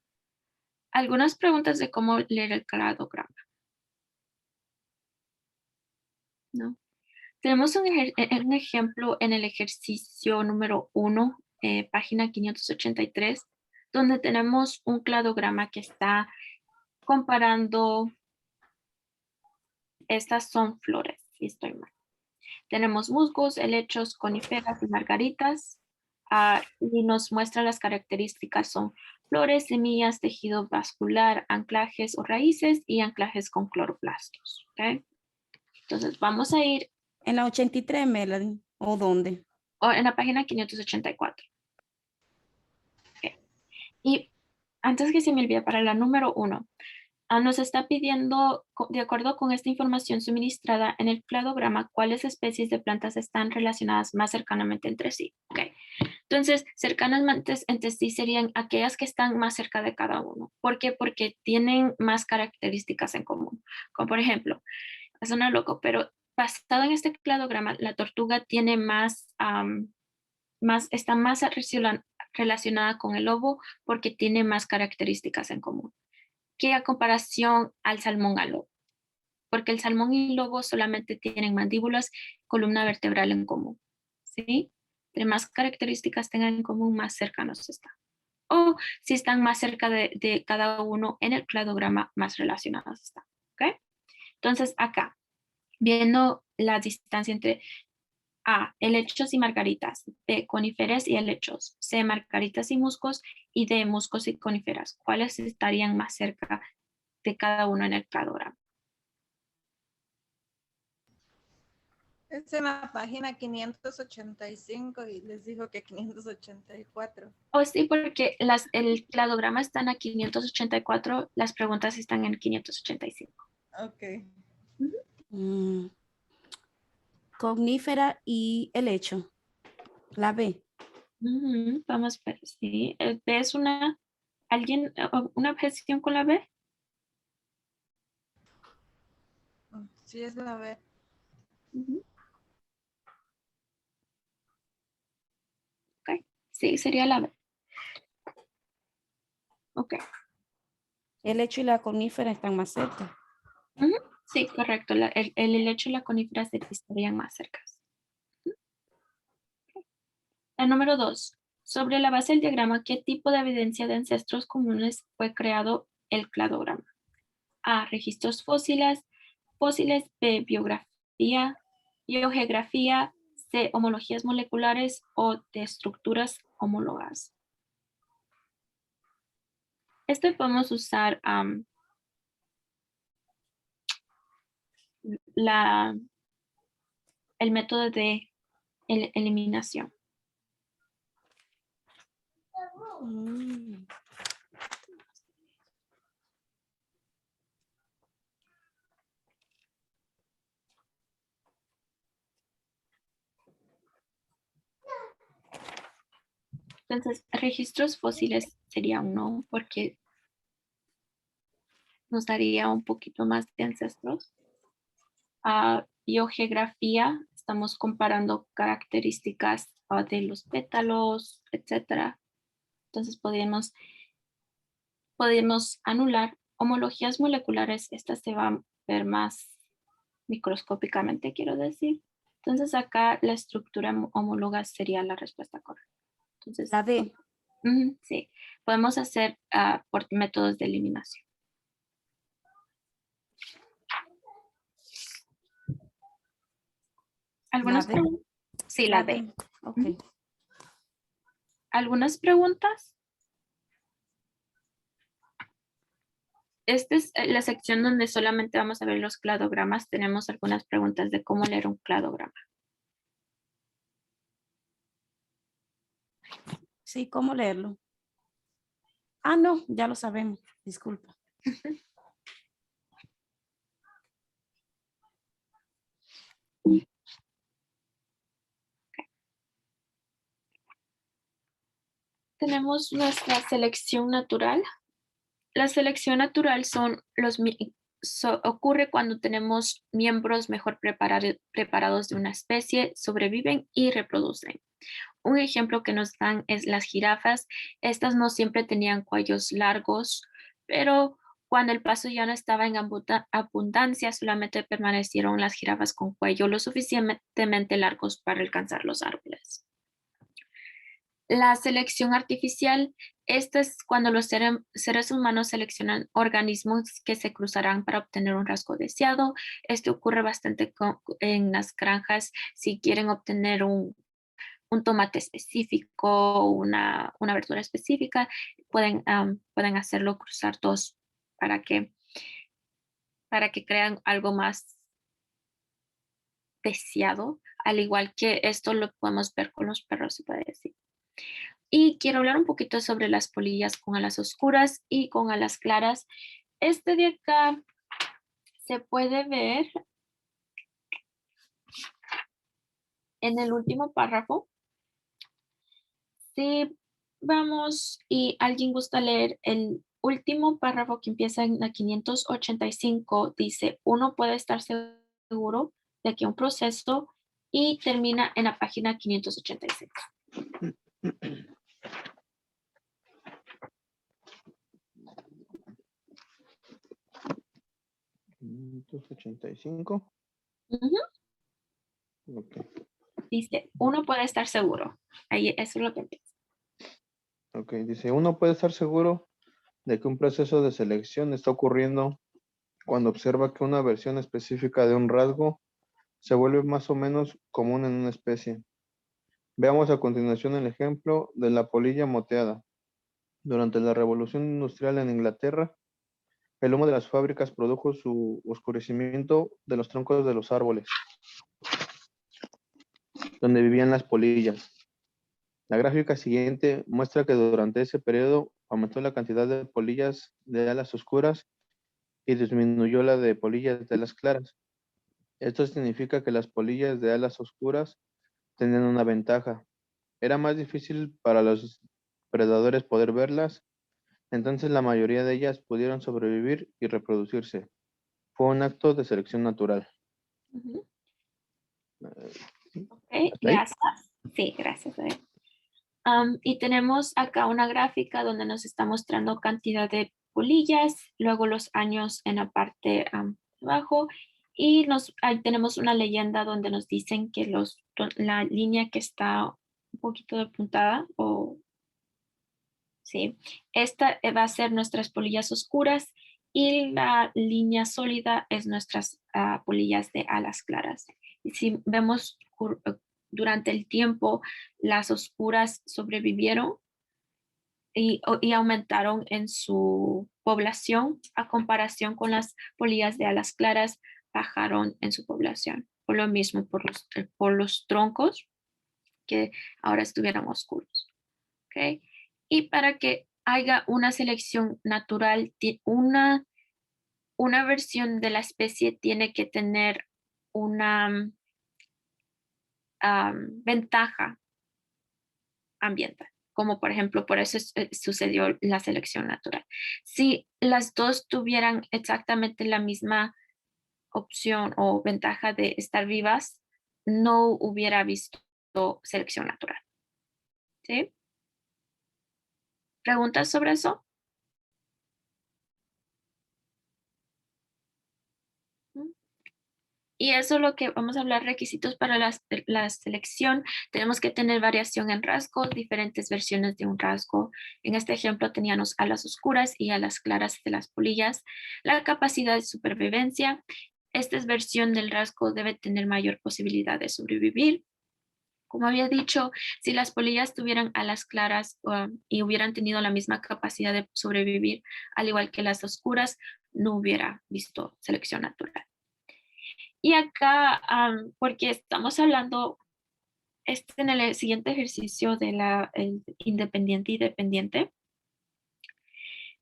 Algunas preguntas de cómo leer el cladograma. ¿No? Tenemos un ejemplo en el ejercicio número 1, página 583, donde tenemos un cladograma que está comparando, estas son flores, si estoy mal. Tenemos musgos, helechos, coníferas y margaritas, y nos muestra las características son flores, semillas, tejido vascular, anclajes o raíces y anclajes con cloroplastos. ¿Okay? Entonces vamos a ir En la 83, Melanie, ¿o dónde? en la página 584. Okay. Y antes que se me olvide, para la número 1, nos está pidiendo, de acuerdo con esta información suministrada en el cladograma, cuáles especies de plantas están relacionadas más cercanamente entre sí. Okay. Entonces, cercanamente entre sí serían aquellas que están más cerca de cada uno. ¿Por qué? Porque tienen más características en común. Como por ejemplo, suena loco, pero basado en este cladograma, la tortuga tiene está más relacionada con el lobo porque tiene más características en común que a comparación al salmón al lobo, porque el salmón y el lobo solamente tienen mandíbulas, columna vertebral en común, ¿sí? Entre más características tengan en común, más cercanos están. O si están más cerca de cada uno en el cladograma, más relacionados están, ¿ok? Entonces acá, viendo la distancia entre A, helechos y margaritas, B, coníferas y helechos, C, margaritas y musgos, y D, musgos y coníferas. ¿Cuáles estarían más cerca de cada uno en el cladograma? Es en la página 585 y les dijo que 584. O sí, porque el cladograma están a 584, las preguntas están en 585. Ok. Mm, Cognífera y helecho. La B. Vamos a ver, sí. ¿Ves una objeción con la B? Sí, es la B. Ujú. Ok, sí, sería la B. Ok. El helecho y la conífera están más cerca. Ujú. Sí, correcto. El helecho y la conífera estarían más cerca. La número 2. Sobre la base del diagrama, ¿qué tipo de evidencia de ancestros comunes fue creado el cladograma? A. Registros fósiles. B. Biografía. Biogeografía. C. Homologías moleculares o de estructuras homólogas. Este podemos usar el método de eliminación. Mm. Entonces, registros fósiles sería uno porque nos daría un poquito más de ancestros. A biogeografía, estamos comparando características de los pétalos, etcétera. Entonces podemos anular homologías moleculares. Estas se van a ver más microscópicamente, quiero decir. Entonces acá la estructura homóloga sería la respuesta correcta. Entonces, La D. sí, podemos hacer por métodos de eliminación. ¿Algunas D. preguntas? Sí, la D. Ok. ¿Algunas preguntas? Esta es la sección donde solamente vamos a ver los cladogramas. Tenemos algunas preguntas de cómo leer un cladograma. Sí, ¿cómo leerlo? Ah, no, ya lo sabemos. Disculpa. Tenemos nuestra selección natural. La selección natural ocurre cuando tenemos miembros mejor preparados de una especie, sobreviven y reproducen. Un ejemplo que nos dan es las jirafas. Estas no siempre tenían cuellos largos, pero cuando el pasto ya no estaba en abundancia, solamente permanecieron las jirafas con cuello lo suficientemente largos para alcanzar los árboles. La selección artificial, esta es cuando los seres humanos seleccionan organismos que se cruzarán para obtener un rasgo deseado. Esto ocurre bastante en las granjas si quieren obtener un tomate específico, una verdura específica, pueden hacerlo cruzar dos para que crean algo más deseado, al igual que esto lo podemos ver con los perros, se puede decir. Y quiero hablar un poquito sobre las polillas con alas oscuras y con alas claras. Este de acá se puede ver en el último párrafo. Si vamos y alguien gusta leer el último párrafo que empieza en la 585, dice, uno puede estar seguro de que un proceso y termina en la página 586. 585. Okay. Dice, uno puede estar seguro. Ahí, eso es lo que empieza. Ok, dice, uno puede estar seguro de que un proceso de selección está ocurriendo cuando observa que una versión específica de un rasgo se vuelve más o menos común en una especie. Veamos a continuación el ejemplo de la polilla moteada. Durante la Revolución Industrial en Inglaterra, el humo de las fábricas produjo su oscurecimiento de los troncos de los árboles. donde vivían las polillas. La gráfica siguiente muestra que durante ese periodo aumentó la cantidad de polillas de alas oscuras y disminuyó la de polillas de alas claras. Esto significa que las polillas de alas oscuras tenían una ventaja. Era más difícil para los predadores poder verlas, entonces la mayoría de ellas pudieron sobrevivir y reproducirse. Fue un acto de selección natural. Ujú. ¿Sí? Ok, ¿Hasta ahí? gracias. Sí, gracias. Y tenemos acá una gráfica donde nos está mostrando cantidad de polillas, luego los años en la parte abajo y ahí tenemos una leyenda donde nos dicen que la línea que está un poquito apuntada o sí, esta va a ser nuestras polillas oscuras y la línea sólida es nuestras polillas de alas claras. Y si vemos durante el tiempo, las oscuras sobrevivieron y aumentaron en su población a comparación con las polillas de alas claras, bajaron en su población. Por lo mismo, por los troncos que ahora estuvieron oscuros. ¿Ok? Y para que haya una selección natural, una versión de la especie tiene que tener una ventaja ambiental, como por ejemplo, por eso sucedió la selección natural. Si las dos tuvieran exactamente la misma opción o ventaja de estar vivas, no hubiera visto selección natural. ¿Sí? ¿Preguntas sobre eso? Y eso es lo que vamos a hablar, requisitos para la selección. Tenemos que tener variación en rasgos, diferentes versiones de un rasgo. En este ejemplo teníamos alas oscuras y alas claras de las polillas. La capacidad de supervivencia. Esta versión del rasgo debe tener mayor posibilidad de sobrevivir. Como había dicho, si las polillas tuvieran alas claras y hubieran tenido la misma capacidad de sobrevivir, al igual que las oscuras, no hubiera visto selección natural. Y acá, porque estamos hablando, en el siguiente ejercicio de el independiente y dependiente.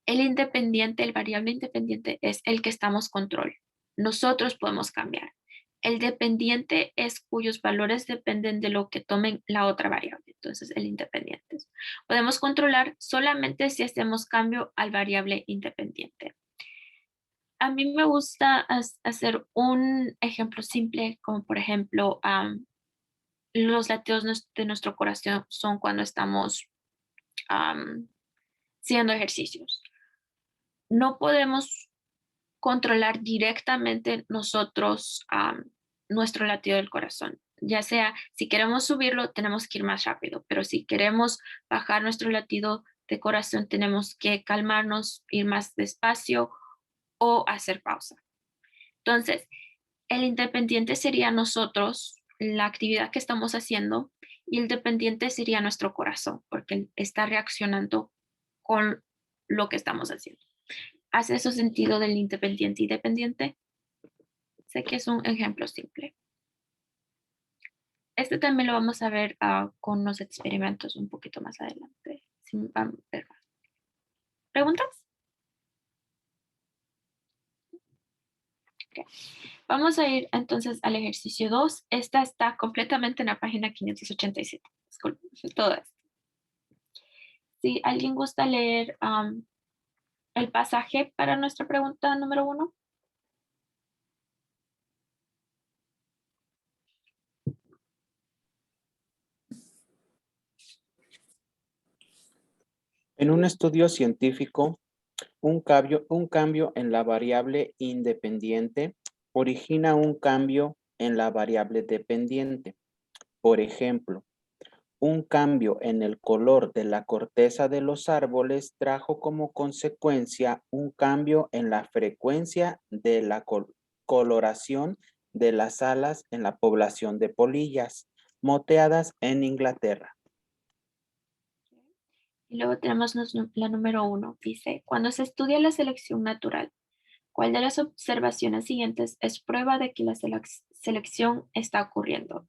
El independiente, el variable independiente es el que estamos control. Nosotros podemos cambiar. El dependiente es cuyos valores dependen de lo que tomen la otra variable. Entonces, el independiente. Podemos controlar solamente si hacemos cambio al variable independiente. A mí me gusta hacer un ejemplo simple, como por ejemplo, los latidos de nuestro corazón son cuando estamos haciendo ejercicios. No podemos controlar directamente nosotros nuestro latido del corazón. Ya sea, si queremos subirlo, tenemos que ir más rápido, pero si queremos bajar nuestro latido de corazón, tenemos que calmarnos, ir más despacio o hacer pausa. Entonces, el independiente sería nosotros, la actividad que estamos haciendo, y el dependiente sería nuestro corazón, porque está reaccionando con lo que estamos haciendo. ¿Hace eso sentido del independiente y dependiente? Sé que es un ejemplo simple. Este también lo vamos a ver con los experimentos un poquito más adelante. ¿Preguntas? Okay. Vamos a ir entonces al ejercicio 2. Esta está completamente en la página 587. Disculpen, todo esto. Si alguien gusta leer el pasaje para nuestra pregunta número 1. En un estudio científico, un cambio en la variable independiente origina un cambio en la variable dependiente. Por ejemplo, un cambio en el color de la corteza de los árboles trajo como consecuencia un cambio en la frecuencia de la coloración de las alas en la población de polillas moteadas en Inglaterra. Y luego tenemos la número 1. Dice, cuando se estudia la selección natural, ¿cuál de las observaciones siguientes es prueba de que la selección está ocurriendo?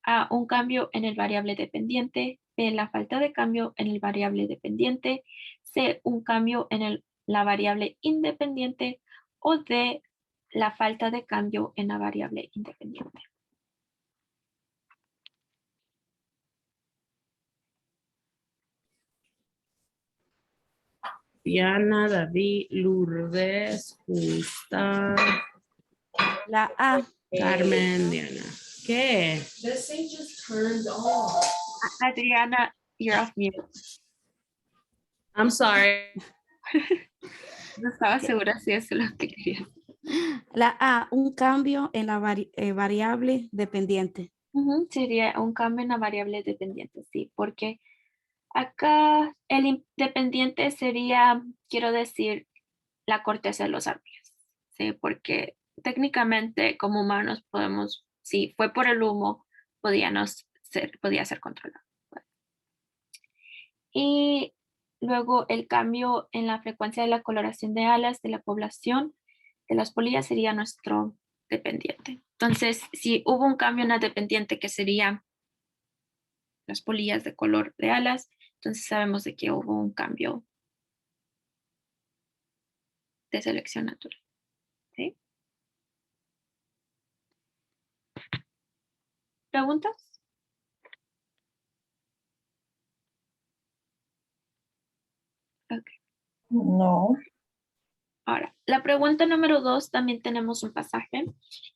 A, un cambio en el variable dependiente. B, la falta de cambio en el variable dependiente. C, un cambio en la variable independiente. O D, la falta de cambio en la variable independiente. Diana, David, Lourdes, Gustav, La A. Carmen, Diana. ¿Qué? Adriana, you're off mute. I'm sorry. No estaba segura si eso es lo que quería. La A, un cambio en la variable dependiente. Sería un cambio en la variable dependiente, sí, porque acá el independiente sería, quiero decir, la corteza de los árboles, sí, porque técnicamente como humanos podemos, si fue por el humo, podía ser controlado. Y luego el cambio en la frecuencia de la coloración de alas de la población de las polillas sería nuestro dependiente. Entonces, si hubo un cambio en la dependiente que sería las polillas de color de alas, entonces sabemos de que hubo un cambio de selección natural. ¿Sí? ¿Preguntas? Ok. No. Ahora, la pregunta número 2, también tenemos un pasaje.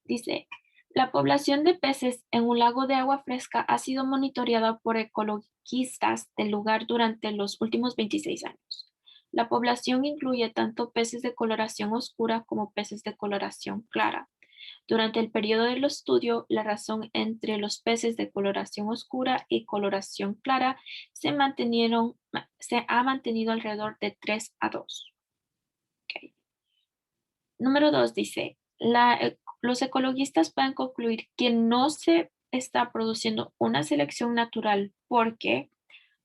Dice, la población de peces en un lago de agua fresca ha sido monitoreada por ecologistas del lugar durante los últimos 26 años. La población incluye tanto peces de coloración oscura como peces de coloración clara. Durante el periodo del estudio, la razón entre los peces de coloración oscura y coloración clara se ha mantenido alrededor de 3-2. Okay. Número 2 dice, los ecologistas pueden concluir que no se está produciendo una selección natural porque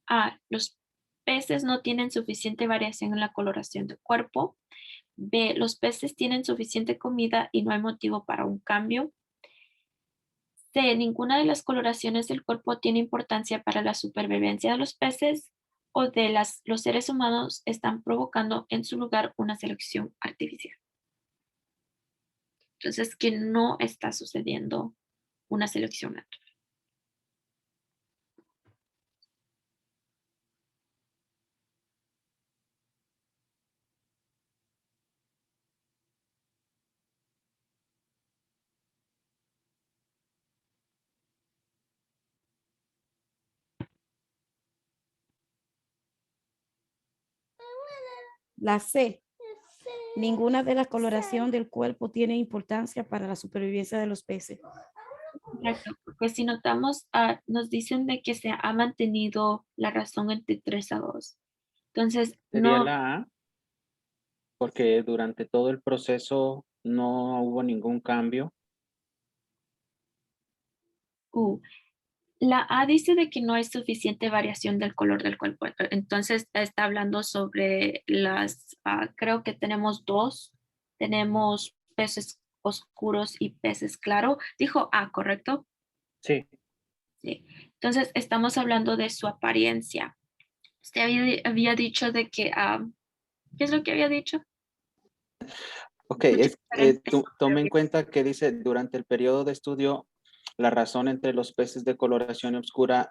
A, los peces no tienen suficiente variación en la coloración del cuerpo. B, los peces tienen suficiente comida y no hay motivo para un cambio. C, ninguna de las coloraciones del cuerpo tiene importancia para la supervivencia de los peces. O D, los seres humanos están provocando en su lugar una selección artificial. Entonces, que no está sucediendo una selección natural. La C. Ninguna de las coloraciones del cuerpo tiene importancia para la supervivencia de los peces. Correcto, porque si notamos, nos dicen de que se ha mantenido la razón entre 3-2. Entonces, Sería no, la A, porque durante todo el proceso no hubo ningún cambio. la A dice de que no hay suficiente variación del color del cuerpo. Entonces, está hablando sobre creo que tenemos dos. Tenemos peces oscuros y peces claros. Dijo A, ¿correcto? Sí. Sí. Entonces, estamos hablando de su apariencia. Usted había dicho de que, ¿qué es lo que había dicho? Ok, tome en cuenta que dice durante el periodo de estudio, la razón entre los peces de coloración oscura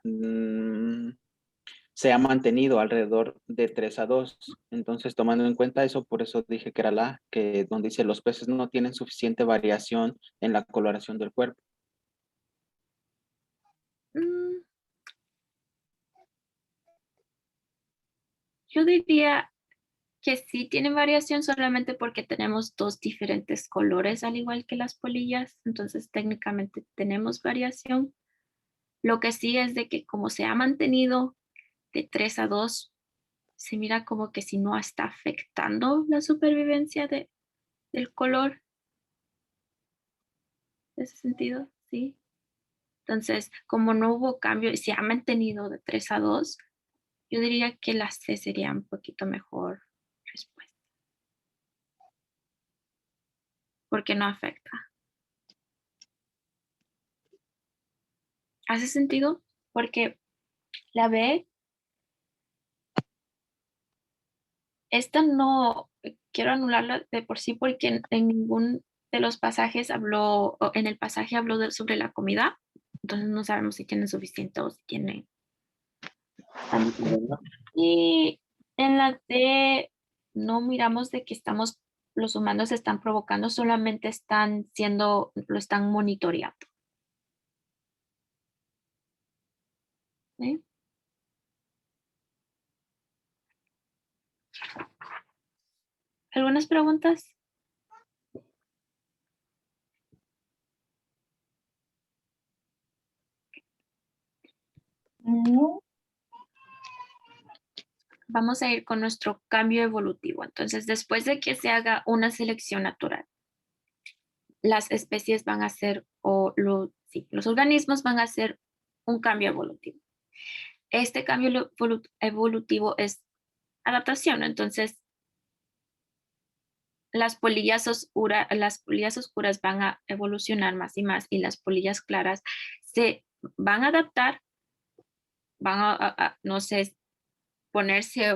se ha mantenido alrededor de 3-2. Entonces, tomando en cuenta eso, por eso dije que era la A, que donde dice los peces no tienen suficiente variación en la coloración del cuerpo. Yo diría que sí tienen variación solamente porque tenemos dos diferentes colores al igual que las polillas, entonces técnicamente tenemos variación. Lo que sí es de que como se ha mantenido de 3-2, se mira como que si no está afectando la supervivencia del color. ¿En ese sentido? Sí. Entonces, como no hubo cambio y se ha mantenido de 3-2, yo diría que la C sería un poquito mejor respuesta. Porque no afecta. ¿Hace sentido? Porque la B, esta no quiero anularla de por sí porque en ningún de los pasajes habló, o en el pasaje habló sobre la comida. Entonces no sabemos si tienen suficiente o si tienen. Y en la D no miramos de que los humanos están provocando, solamente lo están monitoreando. ¿Sí? ¿Algunas preguntas? No. Vamos a ir con nuestro cambio evolutivo. Entonces, después de que se haga una selección natural, las especies van a hacer, los organismos van a hacer un cambio evolutivo. Este cambio evolutivo es adaptación. Entonces, las polillas oscuras van a evolucionar más y más y las polillas claras se van a adaptar, van no sé, ponerse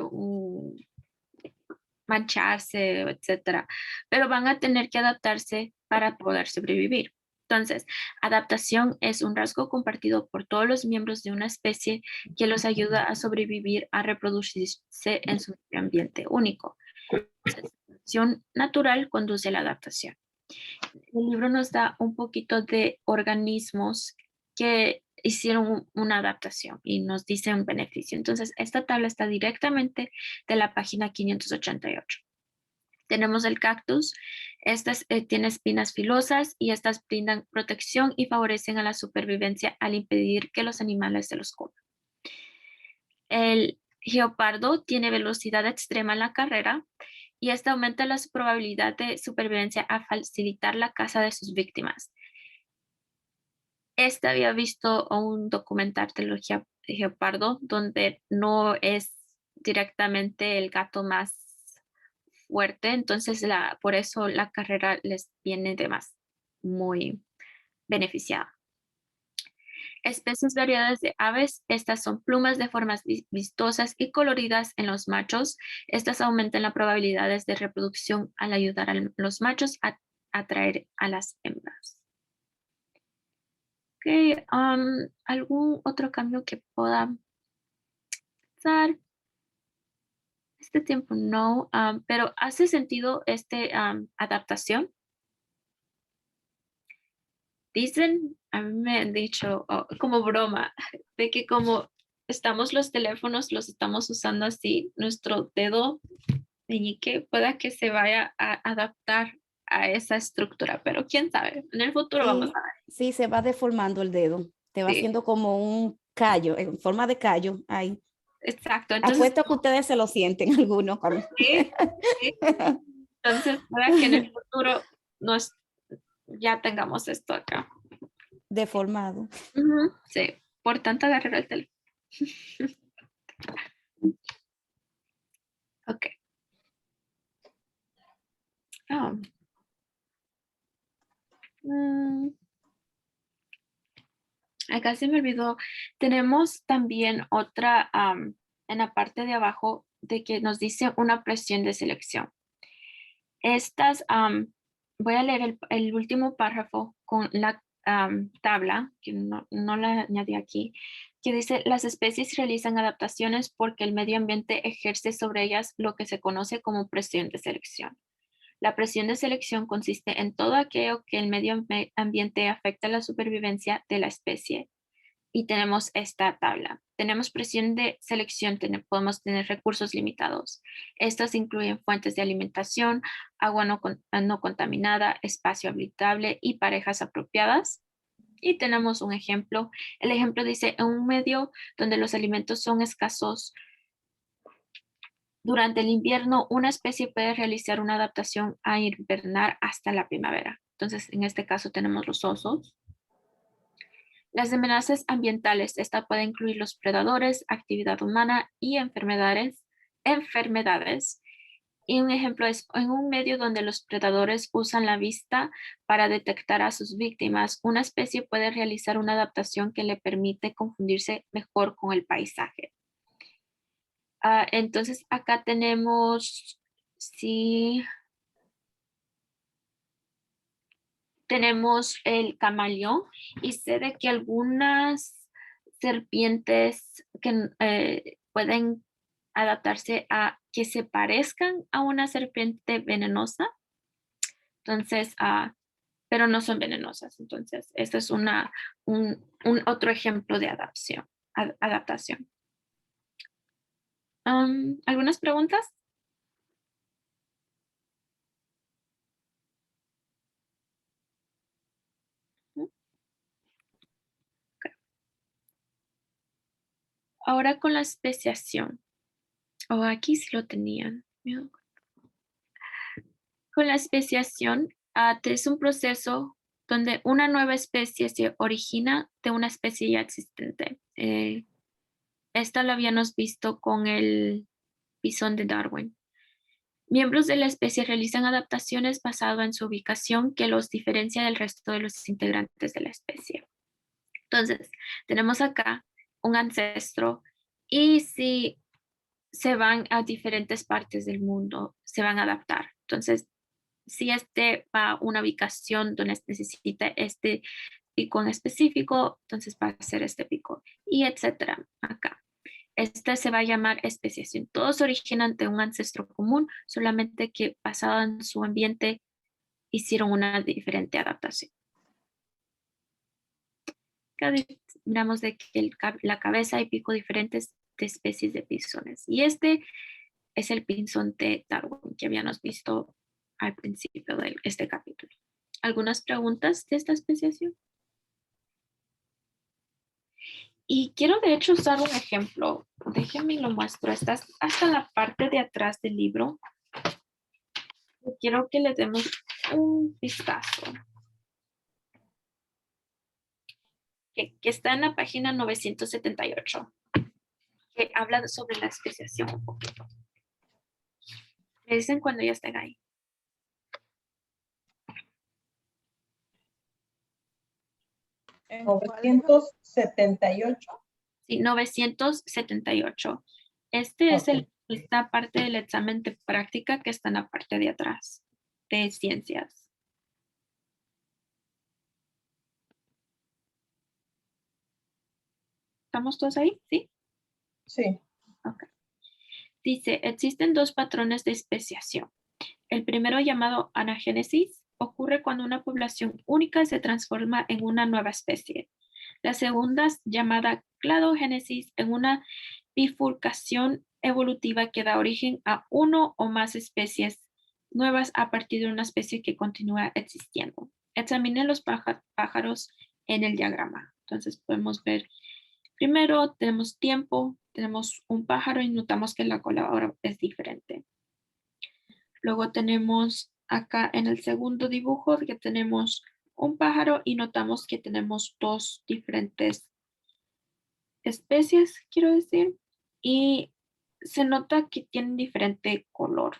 mancharse, etcétera, pero van a tener que adaptarse para poder sobrevivir. Entonces, adaptación es un rasgo compartido por todos los miembros de una especie que los ayuda a sobrevivir, a reproducirse en su medio ambiente único. Entonces, la selección natural conduce a la adaptación. El libro nos da un poquito de organismos que hicieron una adaptación y nos dice un beneficio. Entonces, esta tabla está directamente de la página 588. Tenemos el cactus. Estas tiene espinas filosas y estas brindan protección y favorecen a la supervivencia al impedir que los animales se los coman. El geopardo tiene velocidad extrema en la carrera y esta aumenta la probabilidad de supervivencia a facilitar la caza de sus víctimas. Había visto un documental de geopardo donde no es directamente el gato más fuerte, entonces por eso la carrera les viene de más muy beneficiada. Especies variadas de aves, estas son plumas de formas vistosas y coloridas en los machos. Estas aumentan las probabilidades de reproducción al ayudar a los machos a atraer a las hembras. Okay, ¿algún otro cambio que pueda pasar? Este tiempo no, pero ¿hace sentido adaptación? Dicen, a mí me han dicho como broma, de que como los teléfonos los estamos usando así, nuestro dedo meñique pueda que se vaya a adaptar a esa estructura, pero quién sabe, en el futuro vamos a ver. Sí, se va deformando el dedo, te va Sí. haciendo como un callo, en forma de callo ahí. Exacto. Entonces, apuesto que ustedes se lo sienten algunos. Sí, sí. Entonces, para que en el futuro ya tengamos esto acá. Deformado. Sí, por tanto agarrar el teléfono. Ok. Acá se me olvidó. Tenemos también otra en la parte de abajo de que nos dice una presión de selección. Voy a leer el último párrafo con la tabla, que no la añadí aquí, que dice, las especies realizan adaptaciones porque el medio ambiente ejerce sobre ellas lo que se conoce como presión de selección. La presión de selección consiste en todo aquello que el medio ambiente afecta a la supervivencia de la especie. Y tenemos esta tabla. Tenemos presión de selección, podemos tener recursos limitados. Estas incluyen fuentes de alimentación, agua no contaminada, espacio habitable y parejas apropiadas. Y tenemos un ejemplo. El ejemplo dice, en un medio donde los alimentos son escasos, durante el invierno, una especie puede realizar una adaptación a hibernar hasta la primavera. Entonces, en este caso tenemos los osos. Las amenazas ambientales, esta puede incluir los predadores, actividad humana y enfermedades. Y un ejemplo es en un medio donde los predadores usan la vista para detectar a sus víctimas, una especie puede realizar una adaptación que le permite confundirse mejor con el paisaje. Entonces acá tenemos, sí, tenemos el camaleón y sé de que algunas serpientes que pueden adaptarse a que se parezcan a una serpiente venenosa. Entonces, pero no son venenosas. Entonces, este es un otro ejemplo de adaptación. ¿Algunas preguntas? Ahora con la especiación. Aquí sí lo tenían. Con la especiación, es un proceso donde una nueva especie se origina de una especie ya existente. Esta lo habíamos visto con el bisón de Darwin. Miembros de la especie realizan adaptaciones basadas en su ubicación que los diferencia del resto de los integrantes de la especie. Entonces, tenemos acá un ancestro y si se van a diferentes partes del mundo, se van a adaptar. Entonces, si este va a una ubicación donde necesita este pico en específico, entonces va a ser este pico y etcétera acá. Este se va a llamar especiación. Todos se originan de un ancestro común, solamente que basado en su ambiente hicieron una diferente adaptación. Acá miramos de que la cabeza y pico diferentes de especies de pisones. Y este es el pinzón de Darwin que habíamos visto al principio de este capítulo. ¿Algunas preguntas de esta especiación? Y quiero de hecho usar un ejemplo. Déjenme lo muestro. Está hasta la parte de atrás del libro. Quiero que le demos un vistazo. Que está en la página 978. Que habla sobre la especiación un poquito. Me dicen cuando ya estén ahí. ¿En cuál? 978. Sí, 978. Este es esta parte del examen de práctica que está en la parte de atrás de ciencias. ¿Estamos todos ahí? ¿Sí? Sí. Ok. Dice, existen dos patrones de especiación. El primero, llamado anagénesis, ocurre cuando una población única se transforma en una nueva especie. La segunda, llamada cladogénesis, en una bifurcación evolutiva que da origen a uno o más especies nuevas a partir de una especie que continúa existiendo. Examinen los pájaros en el diagrama. Entonces podemos ver, primero tenemos tiempo, tenemos un pájaro y notamos que la cola ahora es diferente. Luego tenemos acá en el segundo dibujo que tenemos un pájaro y notamos que tenemos dos diferentes especies, quiero decir, y se nota que tienen diferente color.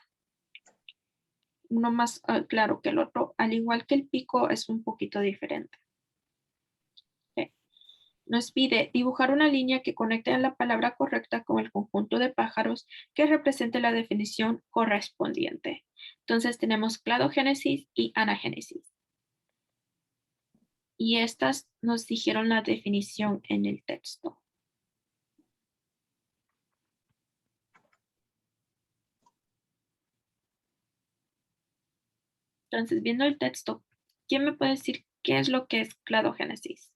Uno más claro que el otro, al igual que el pico es un poquito diferente. Okay. Nos pide dibujar una línea que conecte la palabra correcta con el conjunto de pájaros que represente la definición correspondiente. Entonces tenemos cladogénesis y anagénesis. Y estas nos dijeron la definición en el texto. Entonces, viendo el texto, ¿quién me puede decir qué es lo que es cladogénesis?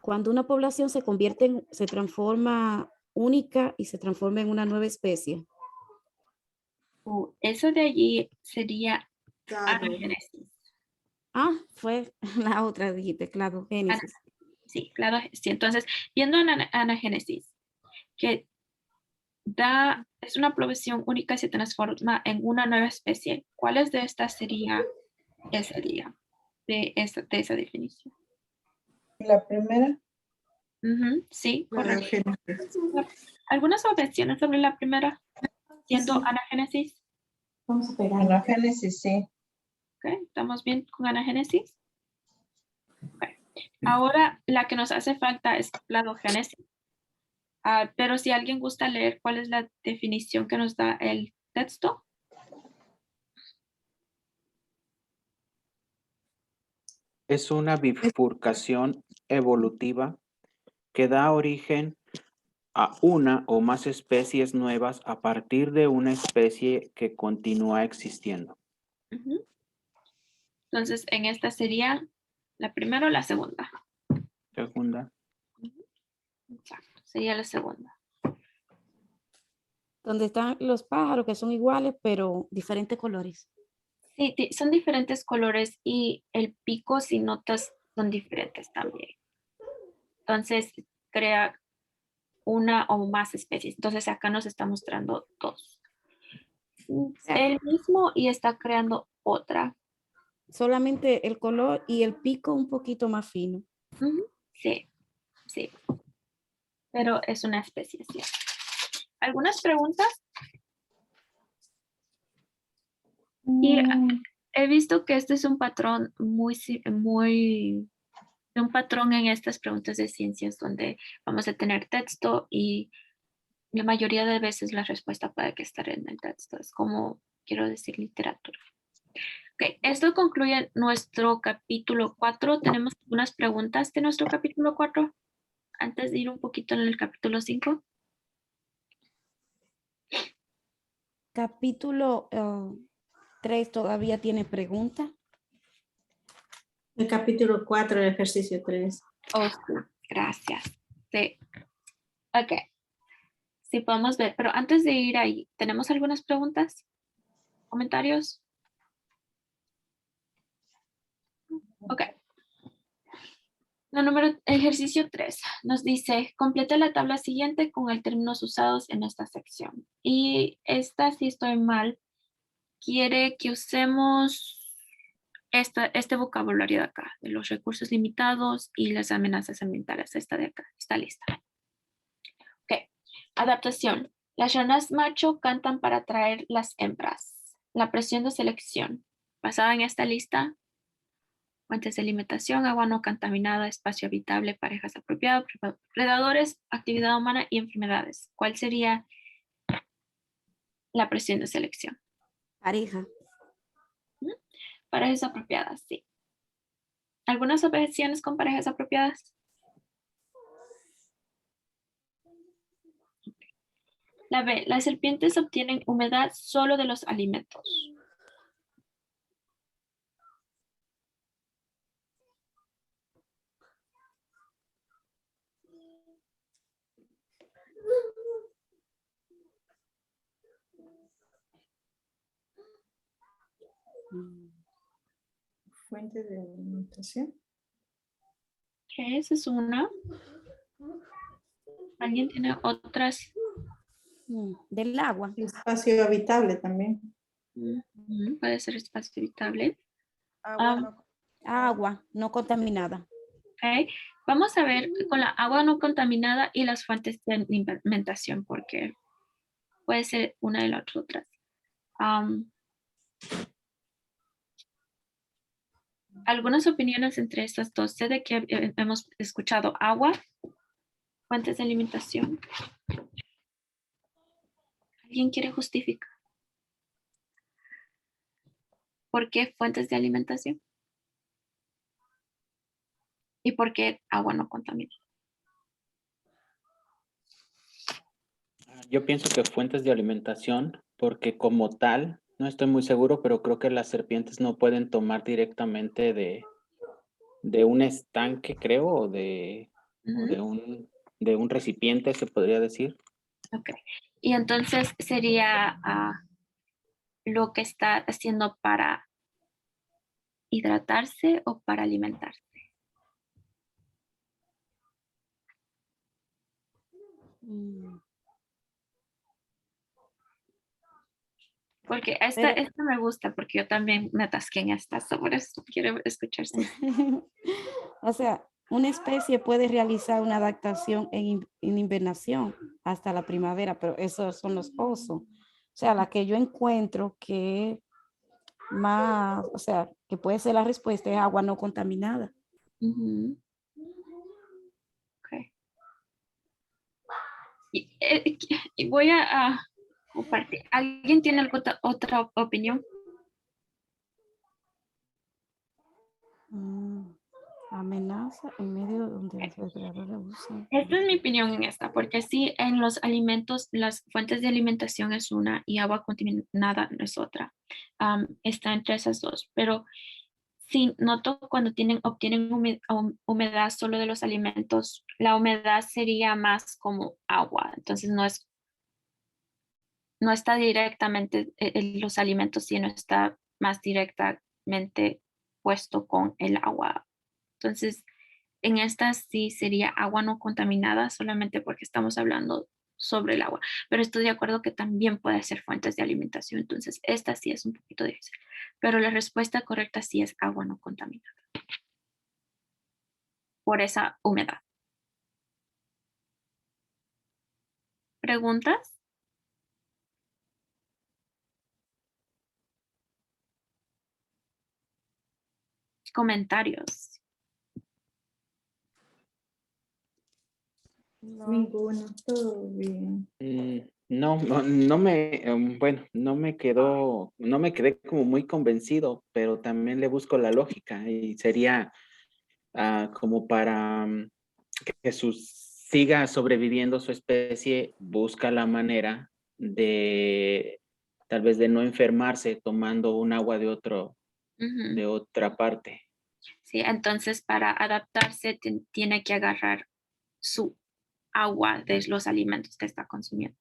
Cuando una población se transforma única y se transforma en una nueva especie. Eso de allí sería anagénesis. Fue la otra, dijiste, cladogénesis. Sí, cladogénesis. Entonces, viendo anagénesis, que es una población única y se transforma en una nueva especie, ¿cuáles de estas sería ¿Qué sería de esa definición? La primera. Ujú, sí, La correcto. génesis. ¿Algunas objeciones sobre la primera? Siendo anagénesis. Vamos a pegar. En la Génesis, sí. Ok, ¿estamos bien con anagénesis? Ok. Ahora la que nos hace falta es cladogénesis. Pero si alguien gusta leer cuál es la definición que nos da el texto. Es una bifurcación evolutiva que da origen a una o más especies nuevas a partir de una especie que continúa existiendo. Ujú. Entonces, en esta sería la primera o la segunda. Segunda. Exacto, sería la segunda. Donde están los pájaros que son iguales, pero diferentes colores. Sí, son diferentes colores y el pico, si notas, son diferentes también. Entonces, crea una o más especies. Entonces, acá nos está mostrando dos. El mismo y está creando otra. Solamente el color y el pico un poquito más fino. Ujú, sí, sí. Pero es una especie, sí. ¿Algunas preguntas? Y he visto que este es un patrón un patrón en estas preguntas de ciencias donde vamos a tener texto y la mayoría de veces la respuesta puede que estar en el texto. Es como, quiero decir, literatura. Ok, esto concluye nuestro capítulo 4. ¿Tenemos algunas preguntas de nuestro capítulo 4? Antes de ir un poquito en el capítulo 5. Capítulo 3 todavía tiene pregunta. El capítulo 4, el ejercicio 3. Oh, sí, gracias. Sí. Ok. Sí, podemos ver. Pero antes de ir ahí, ¿tenemos algunas preguntas? ¿Comentarios? Ok. Ejercicio 3 nos dice, completa la tabla siguiente con los términos usados en esta sección. Y esta, si estoy mal, quiere que usemos este vocabulario de acá, de los recursos limitados y las amenazas ambientales, esta de acá, esta lista. Ok. Adaptación. Las ranas macho cantan para atraer las hembras. La presión de selección. Basada en esta lista, fuentes de alimentación, agua no contaminada, espacio habitable, parejas apropiadas, predadores, actividad humana y enfermedades. ¿Cuál sería la presión de selección? Pareja. ¿Mm? Parejas apropiadas, sí. ¿Algunas objeciones con parejas apropiadas? La B. Las serpientes obtienen humedad solo de los alimentos. Fuente de alimentación. Ok, esa es una. ¿Alguien tiene otras? Del agua. Espacio habitable también. Puede ser espacio habitable. Agua no contaminada. Ok, vamos a ver con la agua no contaminada y las fuentes de alimentación, porque puede ser una de las otras. Algunas opiniones entre estas dos. Sé de que hemos escuchado agua, fuentes de alimentación. ¿Alguien quiere justificar? ¿Por qué fuentes de alimentación? ¿Y por qué agua no contamina? Yo pienso que fuentes de alimentación, porque como tal, no estoy muy seguro, pero creo que las serpientes no pueden tomar directamente de un estanque, creo, o de un recipiente, se podría decir. Ok. Y entonces sería lo que está haciendo para hidratarse o para alimentarse. Porque esta Pero- me gusta, porque yo también me atasqué en esta, por eso quiero escuchar su. O sea, una especie puede realizar una adaptación en invernación hasta la primavera, pero esos son los osos. O sea, la que yo encuentro que más, o sea, que puede ser la respuesta es agua no contaminada. Ujú. Ok. Y voy a compartir. ¿Alguien tiene otra opinión? Amenaza en medio donde los depredadores usan. Esta es mi opinión en esta, porque sí, en los alimentos, las fuentes de alimentación es una y agua contaminada no es otra. Está entre esas dos, pero sí, noto cuando obtienen humedad solo de los alimentos, la humedad sería más como agua, entonces no está directamente en los alimentos, sino está más directamente puesto con el agua. Entonces, en esta sí sería agua no contaminada solamente porque estamos hablando sobre el agua, pero estoy de acuerdo que también puede ser fuentes de alimentación, entonces esta sí es un poquito difícil, pero la respuesta correcta sí es agua no contaminada por esa humedad. ¿Preguntas? ¿Comentarios? Ninguno, todo bien. No me quedé como muy convencido, pero también le busco la lógica y sería como para que siga sobreviviendo su especie, busca la manera de tal vez de no enfermarse tomando un agua de otra parte. Sí, entonces para adaptarse tiene que agarrar su agua de los alimentos que está consumiendo.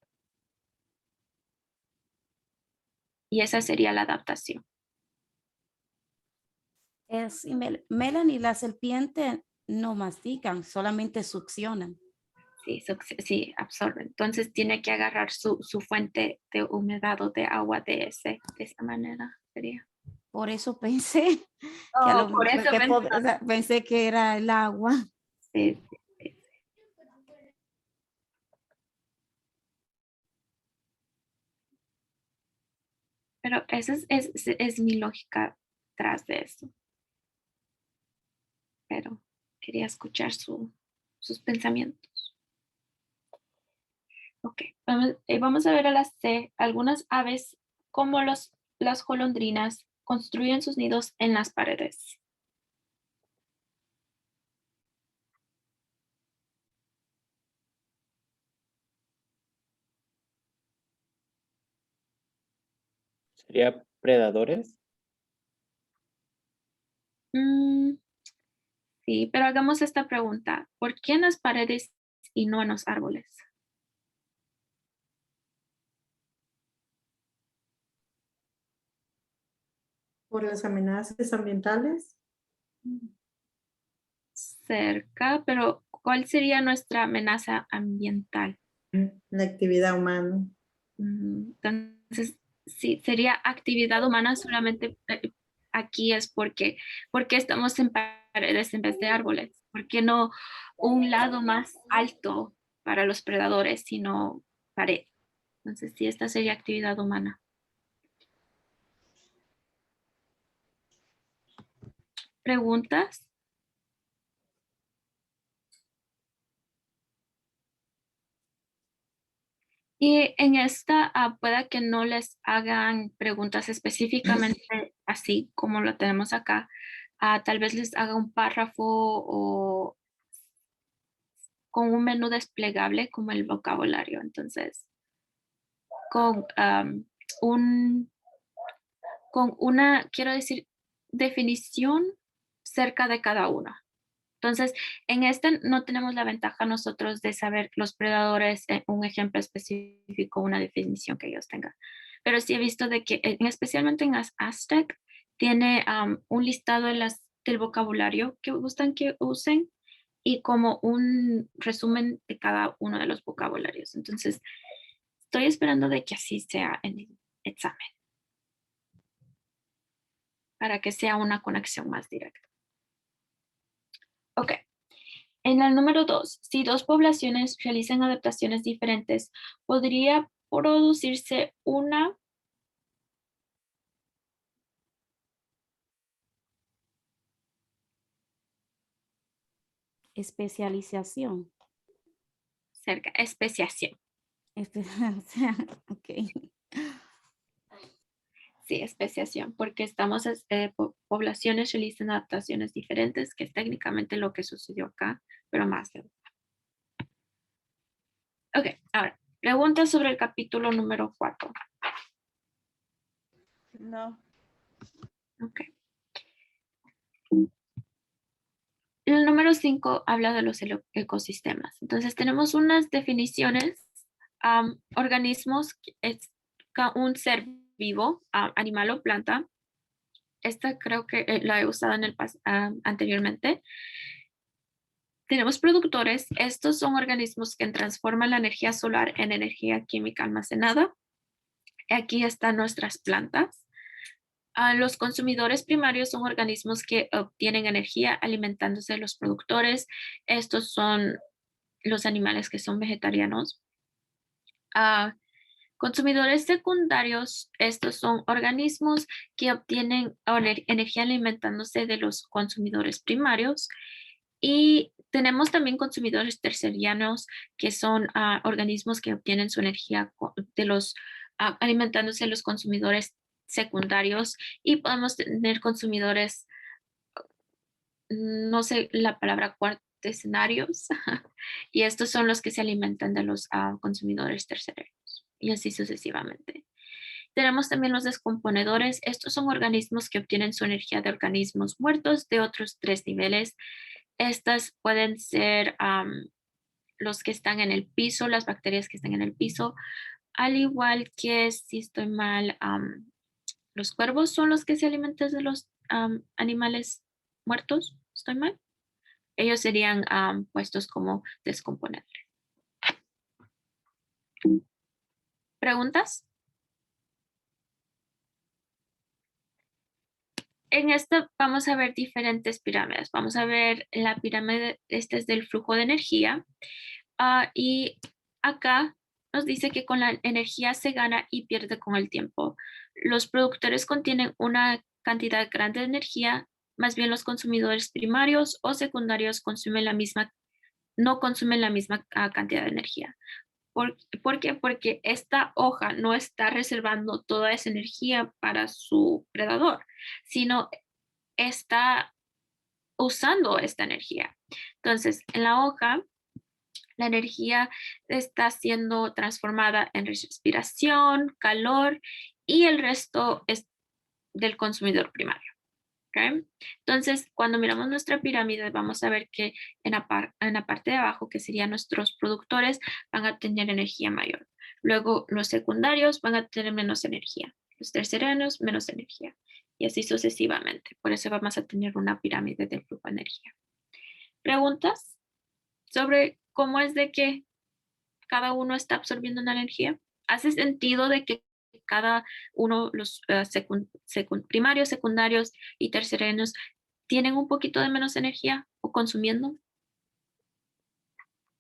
Y esa sería la adaptación. Melanie, la serpiente no mastican, solamente succionan. Sí, absorbe. Entonces tiene que agarrar su fuente de humedad o de agua de esa manera sería. Por eso pensé Por eso o sea, pensé que era el agua. Sí. Pero esa es mi lógica tras de eso. Pero quería escuchar sus pensamientos. Ok, vamos a ver a las C. Algunas aves, como las golondrinas, construyen sus nidos en las paredes. ¿Sería predadores? Sí, pero hagamos esta pregunta. ¿Por qué en las paredes y no en los árboles? Por las amenazas ambientales. Cerca, pero ¿cuál sería nuestra amenaza ambiental? La actividad humana. Entonces, sí, sería actividad humana solamente aquí es porque estamos en paredes en vez de árboles. ¿Por qué no un lado más alto para los predadores, sino pared? Entonces, sí, esta sería actividad humana. ¿Preguntas? Y en esta pueda que no les hagan preguntas específicamente así como lo tenemos acá. Tal vez les haga un párrafo o con un menú desplegable como el vocabulario. Entonces, con con una, quiero decir, definición cerca de cada una. Entonces, en este no tenemos la ventaja nosotros de saber los predadores, un ejemplo específico, una definición que ellos tengan. Pero sí he visto de que, especialmente en Aztec, tiene un listado del vocabulario que gustan que usen y como un resumen de cada uno de los vocabularios. Entonces, estoy esperando de que así sea en el examen. para que sea una conexión más directa. Ok. En el número 2, si dos poblaciones realizan adaptaciones diferentes, podría producirse una Especialización. especiación. Ok. Sí, especiación, porque poblaciones realizan adaptaciones diferentes, que es técnicamente lo que sucedió acá, pero más. Ok, ahora, preguntas sobre el capítulo número 4. No. Ok. El número 5 habla de los ecosistemas. Entonces tenemos unas definiciones. Organismos es un ser vivo, animal o planta. Esta creo que la he usado anteriormente. Tenemos productores. Estos son organismos que transforman la energía solar en energía química almacenada. Aquí están nuestras plantas. Los consumidores primarios son organismos que obtienen energía alimentándose de los productores. Estos son los animales que son vegetarianos. Consumidores secundarios, estos son organismos que obtienen energía alimentándose de los consumidores primarios. Y tenemos también consumidores terciarianos, que son organismos que obtienen su energía de los alimentándose de los consumidores secundarios, y podemos tener consumidores, no sé la palabra, cuartesenarios, y estos son los que se alimentan de los consumidores terciarios, y así sucesivamente. Tenemos también los descomponedores. Estos son organismos que obtienen su energía de organismos muertos de otros 3 niveles. Estas pueden ser los que están en el piso, las bacterias que están en el piso, al igual que, si estoy mal, los cuervos son los que se alimentan de los animales muertos. ¿Estoy mal? Ellos serían puestos como descomponedores. ¿Preguntas? En esta vamos a ver diferentes pirámides. Vamos a ver la pirámide, este es del flujo de energía. Y acá nos dice que con la energía se gana y pierde con el tiempo. Los productores contienen una cantidad grande de energía, más bien los consumidores primarios o secundarios no consumen la misma cantidad de energía. ¿Por qué? Porque esta hoja no está reservando toda esa energía para su predador, sino está usando esta energía. Entonces, en la hoja, la energía está siendo transformada en respiración, calor, y el resto es del consumidor primario. ¿Okay? Entonces, cuando miramos nuestra pirámide, vamos a ver que en la parte de abajo, que serían nuestros productores, van a tener energía mayor. Luego, los secundarios van a tener menos energía. Los terciarios, menos energía. Y así sucesivamente. Por eso vamos a tener una pirámide de flujo de energía. ¿Preguntas sobre cómo es de que cada uno está absorbiendo una energía? ¿Hace sentido de que cada uno, los primarios, secundarios y terciarios, tienen un poquito de menos energía o consumiendo?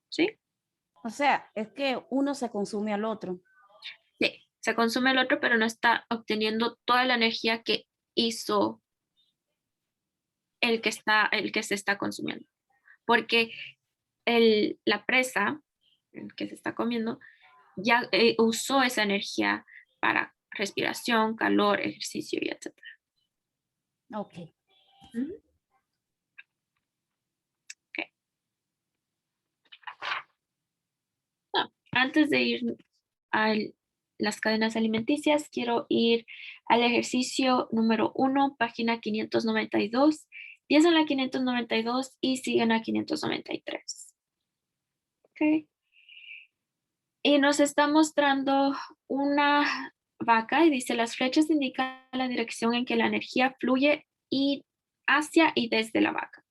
¿Sí? O sea, es que uno se consume al otro. Sí, se consume el otro, pero no está obteniendo toda la energía que hizo el que se está consumiendo. Porque la presa, el que se está comiendo, ya usó esa energía para respiración, calor, ejercicio y etc. Ok. Okay. Antes de ir a las cadenas alimenticias, quiero ir al ejercicio número 1, página 592. Empiezan la 592 y siguen a 593. Okay. Y nos está mostrando una vaca y dice: las flechas indican la dirección en que la energía fluye hacia y desde la vaca.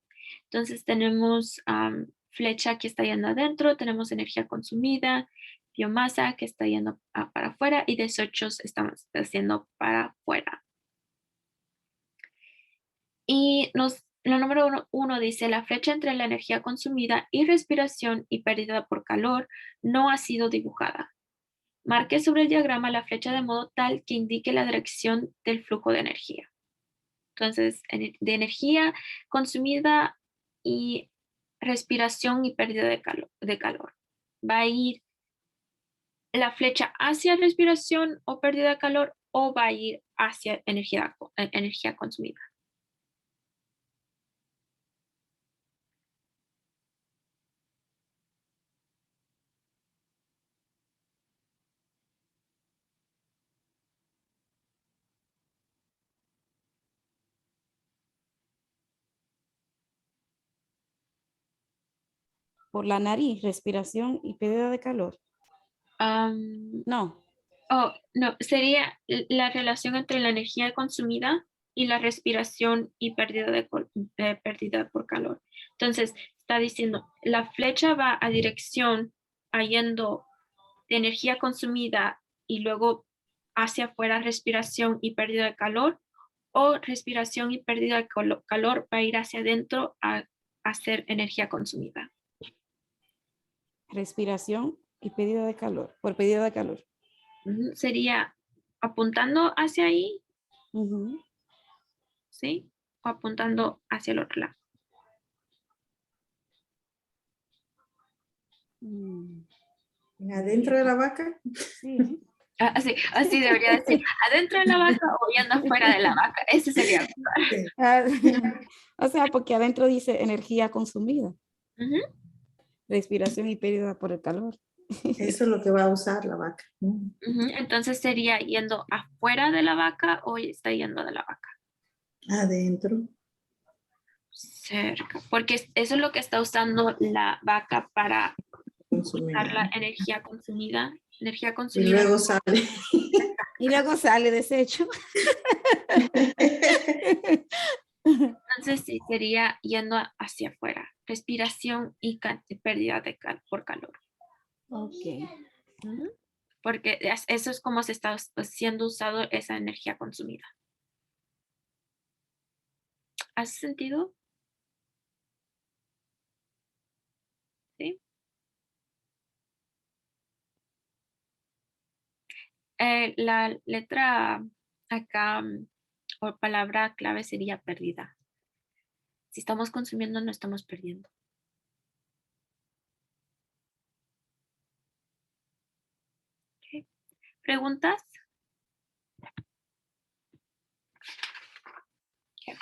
Entonces tenemos flecha que está yendo adentro, tenemos energía consumida, biomasa que está yendo para afuera y desechos estamos haciendo para afuera. Y la número uno dice, la flecha entre la energía consumida y respiración y pérdida por calor no ha sido dibujada. Marque sobre el diagrama la flecha de modo tal que indique la dirección del flujo de energía. Entonces, de energía consumida y respiración y pérdida de calor. Va a ir la flecha hacia respiración o pérdida de calor o va a ir hacia energía consumida. Por la nariz, respiración y pérdida de calor. No. Oh, no, sería la relación entre la energía consumida y la respiración y pérdida por calor. Entonces, está diciendo, la flecha va a dirección yendo de energía consumida y luego hacia afuera respiración y pérdida de calor, o respiración y pérdida de calor va a ir hacia adentro a hacer energía consumida. Respiración y pérdida de calor, por pérdida de calor. Sería apuntando hacia ahí, ¿sí? O apuntando hacia el otro lado. ¿Adentro de la vaca? Sí. Así debería decir, adentro de la vaca o yendo afuera de la vaca. Ese sería. O sea, porque adentro dice energía consumida. Respiración y pérdida por el calor. Eso es lo que va a usar la vaca. Entonces sería yendo afuera de la vaca o está yendo de la vaca. Adentro. Cerca, porque eso es lo que está usando la vaca para usar la energía consumida. Y luego sale. Y luego sale desecho. Entonces sí, sería yendo hacia afuera. Respiración y pérdida por calor. Ok. Porque eso es como se está siendo usado esa energía consumida. ¿Hace sentido? ¿Sí? La letra acá o palabra clave sería pérdida. Si estamos consumiendo, no estamos perdiendo. Okay. ¿Preguntas? Okay.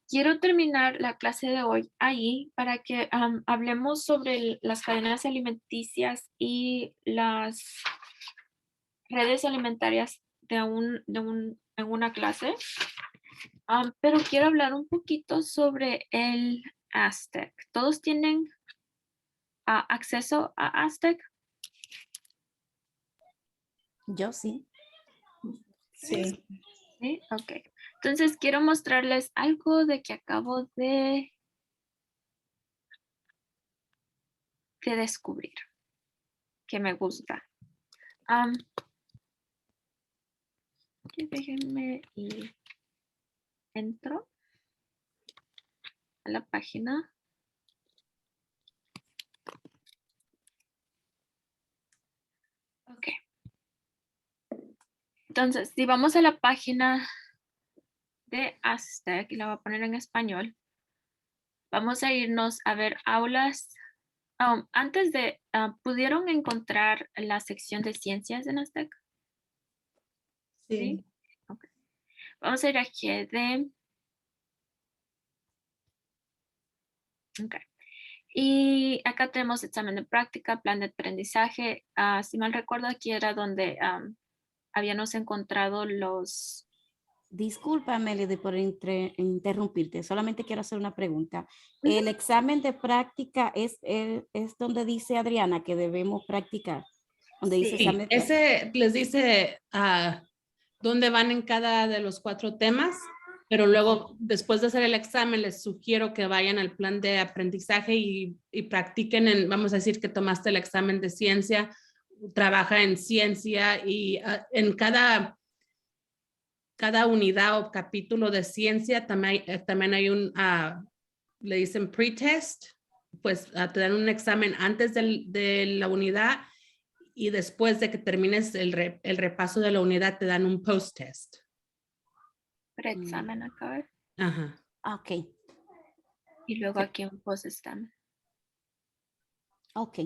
Quiero terminar la clase de hoy ahí para que hablemos sobre las cadenas alimenticias y las redes alimentarias en una clase. Pero quiero hablar un poquito sobre el Aztec. ¿Todos tienen acceso a Aztec? Yo sí. Sí. Sí, ok. Entonces quiero mostrarles algo de que acabo de descubrir que me gusta. Déjenme ir. Entro a la página. Ok. Entonces, si vamos a la página de Aztec, y la voy a poner en español, vamos a irnos a ver aulas. Antes de, ¿pudieron encontrar la sección de ciencias en Aztec? Sí. Okay. Vamos a ir aquí de... Okay. Y acá tenemos examen de práctica, plan de aprendizaje. Si mal recuerdo, aquí era donde habíamos encontrado los... Disculpa, Melody, por interrumpirte. Solamente quiero hacer una pregunta. ¿El examen de práctica es donde dice Adriana que debemos practicar? Donde dice Sí, examen de ese les dice dónde van en cada de los 4 temas, pero luego después de hacer el examen les sugiero que vayan al plan de aprendizaje y practiquen vamos a decir que tomaste el examen de ciencia, trabaja en ciencia y en cada cada unidad o capítulo de ciencia también hay un, le dicen pretest, pues te dan un examen antes de la unidad y después de que termines el repaso de la unidad te dan un post-test. Preexamen acá, ¿ver? Ajá. Ok, Y luego aquí un post-examen. ok.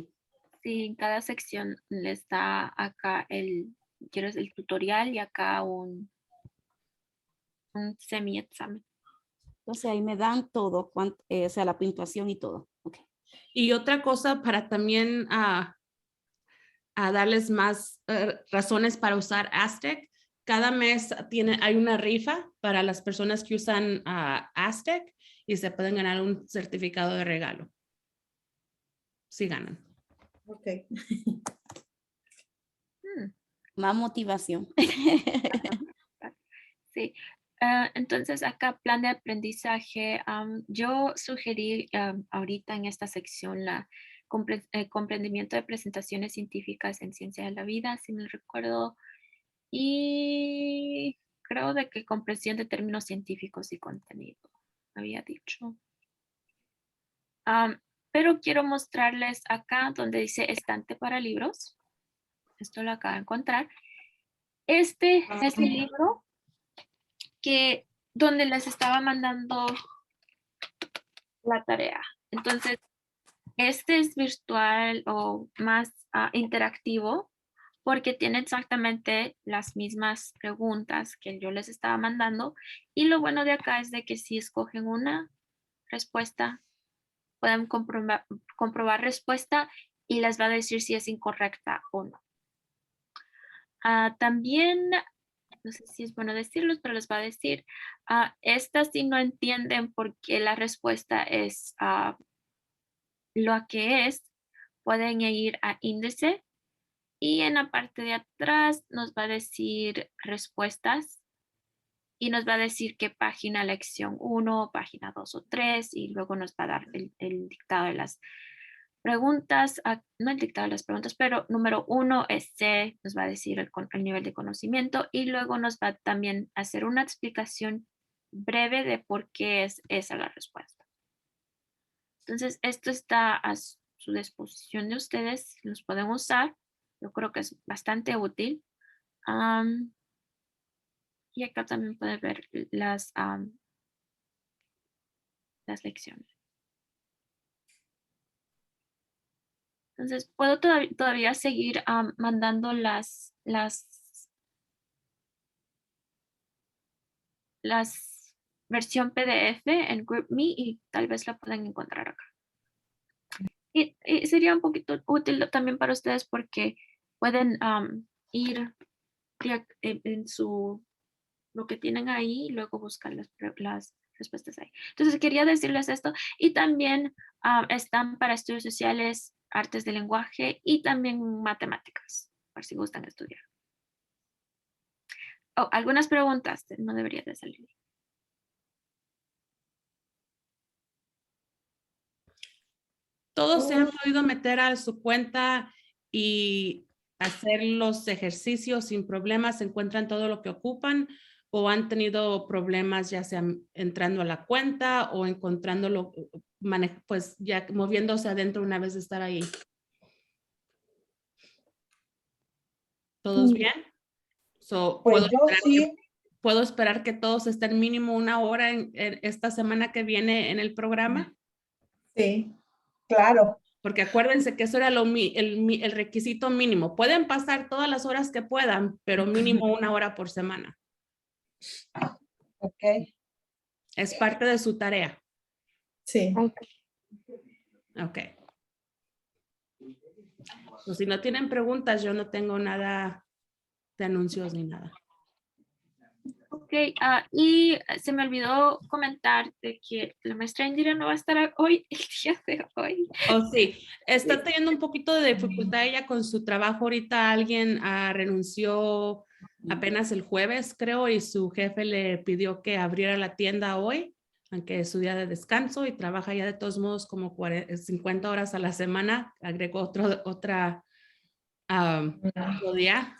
Sí, en cada sección les da acá el tutorial y acá un semi-examen. Entonces ahí me dan todo, o sea, la puntuación y todo. Ok. Y otra cosa para también a darles más razones para usar Aztec. Cada mes hay una rifa para las personas que usan Aztec y se pueden ganar un certificado de regalo. Sí ganan. Ok. Más motivación. Sí. Entonces acá plan de aprendizaje. Yo sugerí ahorita en esta sección la comprendimiento de presentaciones científicas en ciencia de la vida, si me recuerdo. Y creo de que comprensión de términos científicos y contenido, había dicho. Pero quiero mostrarles acá donde dice estante para libros. Esto lo acabo de encontrar. Este es el libro donde les estaba mandando la tarea. Entonces, este es virtual o más interactivo porque tiene exactamente las mismas preguntas que yo les estaba mandando. Y lo bueno de acá es de que si escogen una respuesta, pueden comprobar respuesta y les va a decir si es incorrecta o no. También, no sé si es bueno decirlos, pero les va a decir, estas si no entienden por qué la respuesta es lo que es, pueden ir a índice y en la parte de atrás nos va a decir respuestas y nos va a decir qué página lección 1, página 2 o 3 y luego nos va a dar el dictado de las preguntas, no el dictado de las preguntas, pero número 1 es C, nos va a decir el nivel de conocimiento y luego nos va también a hacer una explicación breve de por qué es esa la respuesta. Entonces, esto está a su disposición de ustedes, los pueden usar. Yo creo que es bastante útil. Y acá también pueden ver las lecciones. Entonces, puedo todavía seguir mandando las versión PDF en GroupMe y tal vez la puedan encontrar acá. Y sería un poquito útil también para ustedes porque pueden ir en lo que tienen ahí y luego buscar las respuestas ahí. Entonces quería decirles esto y también están para estudios sociales, artes del lenguaje y también matemáticas, por si gustan estudiar. Oh, algunas preguntas, no debería de salir. Todos se han podido meter a su cuenta y hacer los ejercicios sin problemas, encuentran todo lo que ocupan o han tenido problemas ya sea entrando a la cuenta o encontrándolo, pues ya moviéndose adentro una vez de estar ahí. ¿Todos bien? Pues yo sí. ¿Puedo esperar que todos estén mínimo una hora en esta semana que viene en el programa? Sí, claro. Porque acuérdense que eso era el requisito mínimo. Pueden pasar todas las horas que puedan, pero mínimo una hora por semana. Ok. Es parte de su tarea. Sí. Ok. Pues si no tienen preguntas, yo no tengo nada de anuncios ni nada. Ok, y se me olvidó comentar de que la maestra Indira no va a estar hoy, el día de hoy. Oh, sí, está teniendo un poquito de dificultad ella con su trabajo. Ahorita alguien renunció apenas el jueves, creo, y su jefe le pidió que abriera la tienda hoy, aunque es su día de descanso y trabaja ya de todos modos como 50 horas a la semana. Agregó otro día.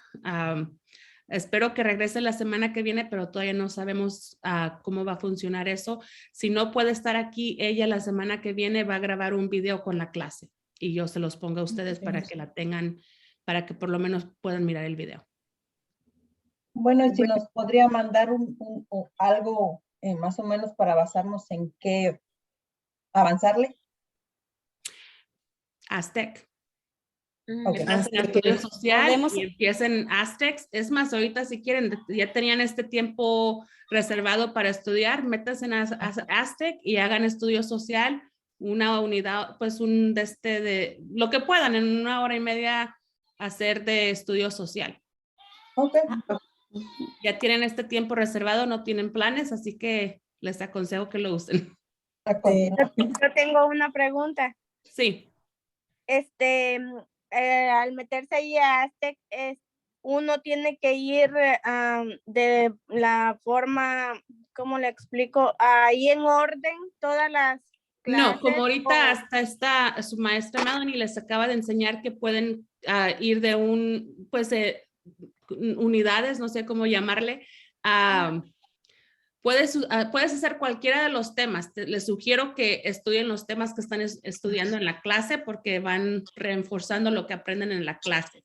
Espero que regrese la semana que viene, pero todavía no sabemos cómo va a funcionar eso. Si no puede estar aquí, ella la semana que viene va a grabar un video con la clase y yo se los pongo a ustedes para que la tengan, para que por lo menos puedan mirar el video. Bueno, y si nos podría mandar algo más o menos para basarnos en qué avanzarle. Aztec. Ok. Empiecen estudio social Podemos- y empiecen Aztecs. Es más, ahorita si quieren, ya tenían este tiempo reservado para estudiar, métanse en Aztec y hagan estudio social, una unidad, pues de lo que puedan en 1 hora y media hacer de estudio social. Ok. Ya tienen este tiempo reservado, no tienen planes, así que les aconsejo que lo usen. Yo tengo una pregunta. Sí. Al meterse ahí a Aztec, uno tiene que ir de la forma, ¿cómo le explico? Ahí en orden todas las clases. No, como ahorita hasta su maestra Melanie les acaba de enseñar que pueden ir de unidades, no sé cómo llamarle. Puedes hacer cualquiera de los temas. Les sugiero que estudien los temas que están estudiando en la clase porque van reforzando lo que aprenden en la clase.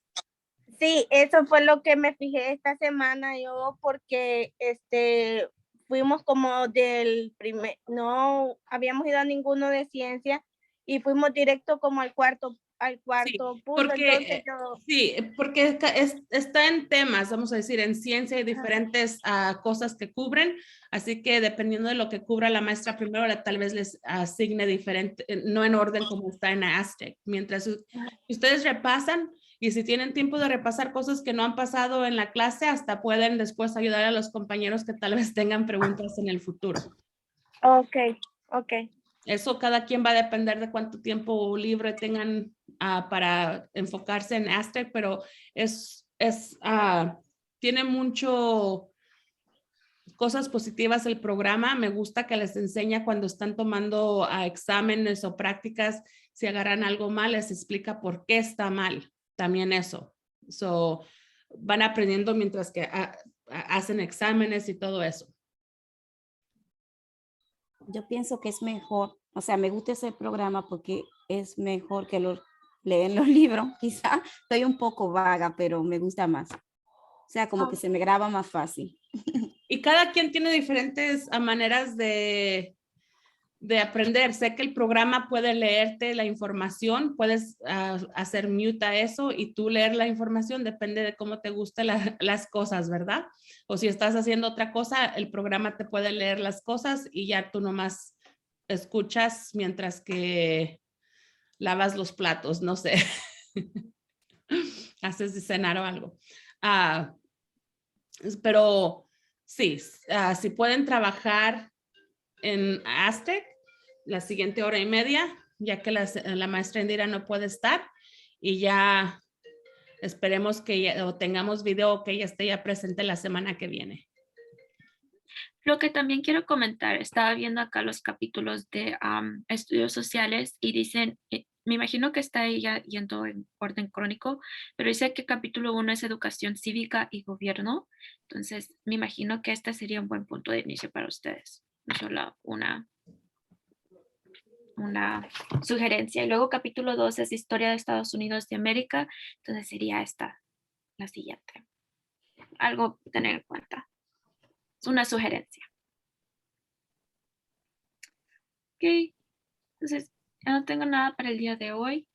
Sí, eso fue lo que me fijé esta semana yo porque fuimos como no habíamos ido a ninguno de ciencia y fuimos directo como al cuarto punto. Porque, porque está en temas, vamos a decir, en ciencia hay diferentes cosas que cubren, así que dependiendo de lo que cubra la maestra primero, tal vez les asigne diferente, no en orden como está en Aztec. Mientras ustedes repasan y si tienen tiempo de repasar cosas que no han pasado en la clase, hasta pueden después ayudar a los compañeros que tal vez tengan preguntas en el futuro. Ok. Eso cada quien va a depender de cuánto tiempo libre tengan para enfocarse en Aztec, pero tiene mucho cosas positivas el programa. Me gusta que les enseña cuando están tomando exámenes o prácticas, si agarran algo mal, les explica por qué está mal. También eso. Van aprendiendo mientras que hacen exámenes y todo eso. Yo pienso que es mejor, o sea, me gusta ese programa porque es mejor que leen los libros. Quizá estoy un poco vaga, pero me gusta más. O sea, como que se me graba más fácil. Y cada quien tiene diferentes maneras de aprender. Sé que el programa puede leerte la información, puedes hacer mute a eso y tú leer la información, depende de cómo te gusten las cosas, ¿verdad? O si estás haciendo otra cosa, el programa te puede leer las cosas y ya tú nomás escuchas mientras que lavas los platos, no sé. Haces de cenar o algo. Pero sí, si pueden trabajar en Aztec la siguiente 1 hora y media, ya que la maestra Indira no puede estar y ya esperemos que tengamos video que ella esté ya presente la semana que viene. Lo que también quiero comentar, estaba viendo acá los capítulos de estudios sociales y dicen, me imagino que está ella yendo en orden crónico, pero dice que capítulo 1 es educación cívica y gobierno. Entonces, me imagino que este sería un buen punto de inicio para ustedes. No solo una sugerencia. Y luego capítulo 2 es historia de Estados Unidos de América. Entonces sería la siguiente. Algo a tener en cuenta. Es una sugerencia. Ok. Entonces, ya no tengo nada para el día de hoy.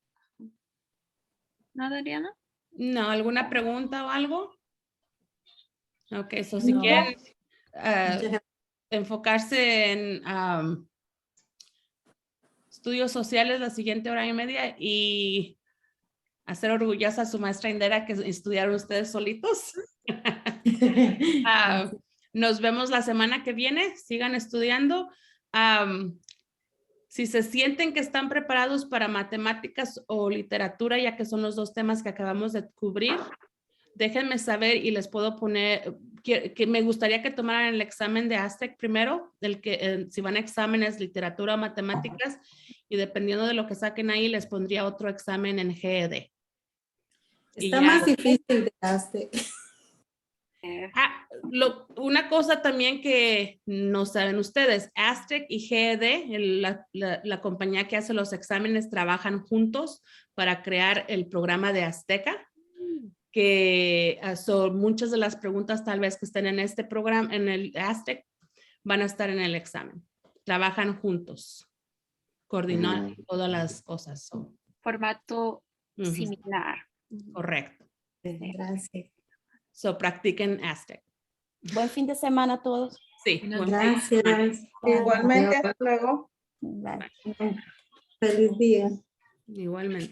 ¿Nada, Adriana? No, ¿alguna pregunta o algo? Ok, so si quieren enfocarse en estudios sociales la siguiente 1 hora y media y hacer orgullosa a su maestra Indira que estudiaron ustedes solitos. Nos vemos la semana que viene. Sigan estudiando. Si se sienten que están preparados para matemáticas o literatura, ya que son los dos temas que acabamos de cubrir, déjenme saber y les puedo poner, que me gustaría que tomaran el examen de Aztec primero, si van a exámenes literatura o matemáticas, y dependiendo de lo que saquen ahí, les pondría otro examen en GED. Está más difícil de Aztec. Una cosa también que no saben ustedes, Aztec y GED, la compañía que hace los exámenes, trabajan juntos para crear el programa de Azteca, que son muchas de las preguntas tal vez que estén en este programa, en el Aztec, van a estar en el examen. Trabajan juntos, coordinan todas las cosas. Formato similar. Correcto. Gracias. So, practiquen Aztec. Buen fin de semana a todos. Sí. Gracias. Igualmente, hasta luego. Bye. Feliz día. Igualmente.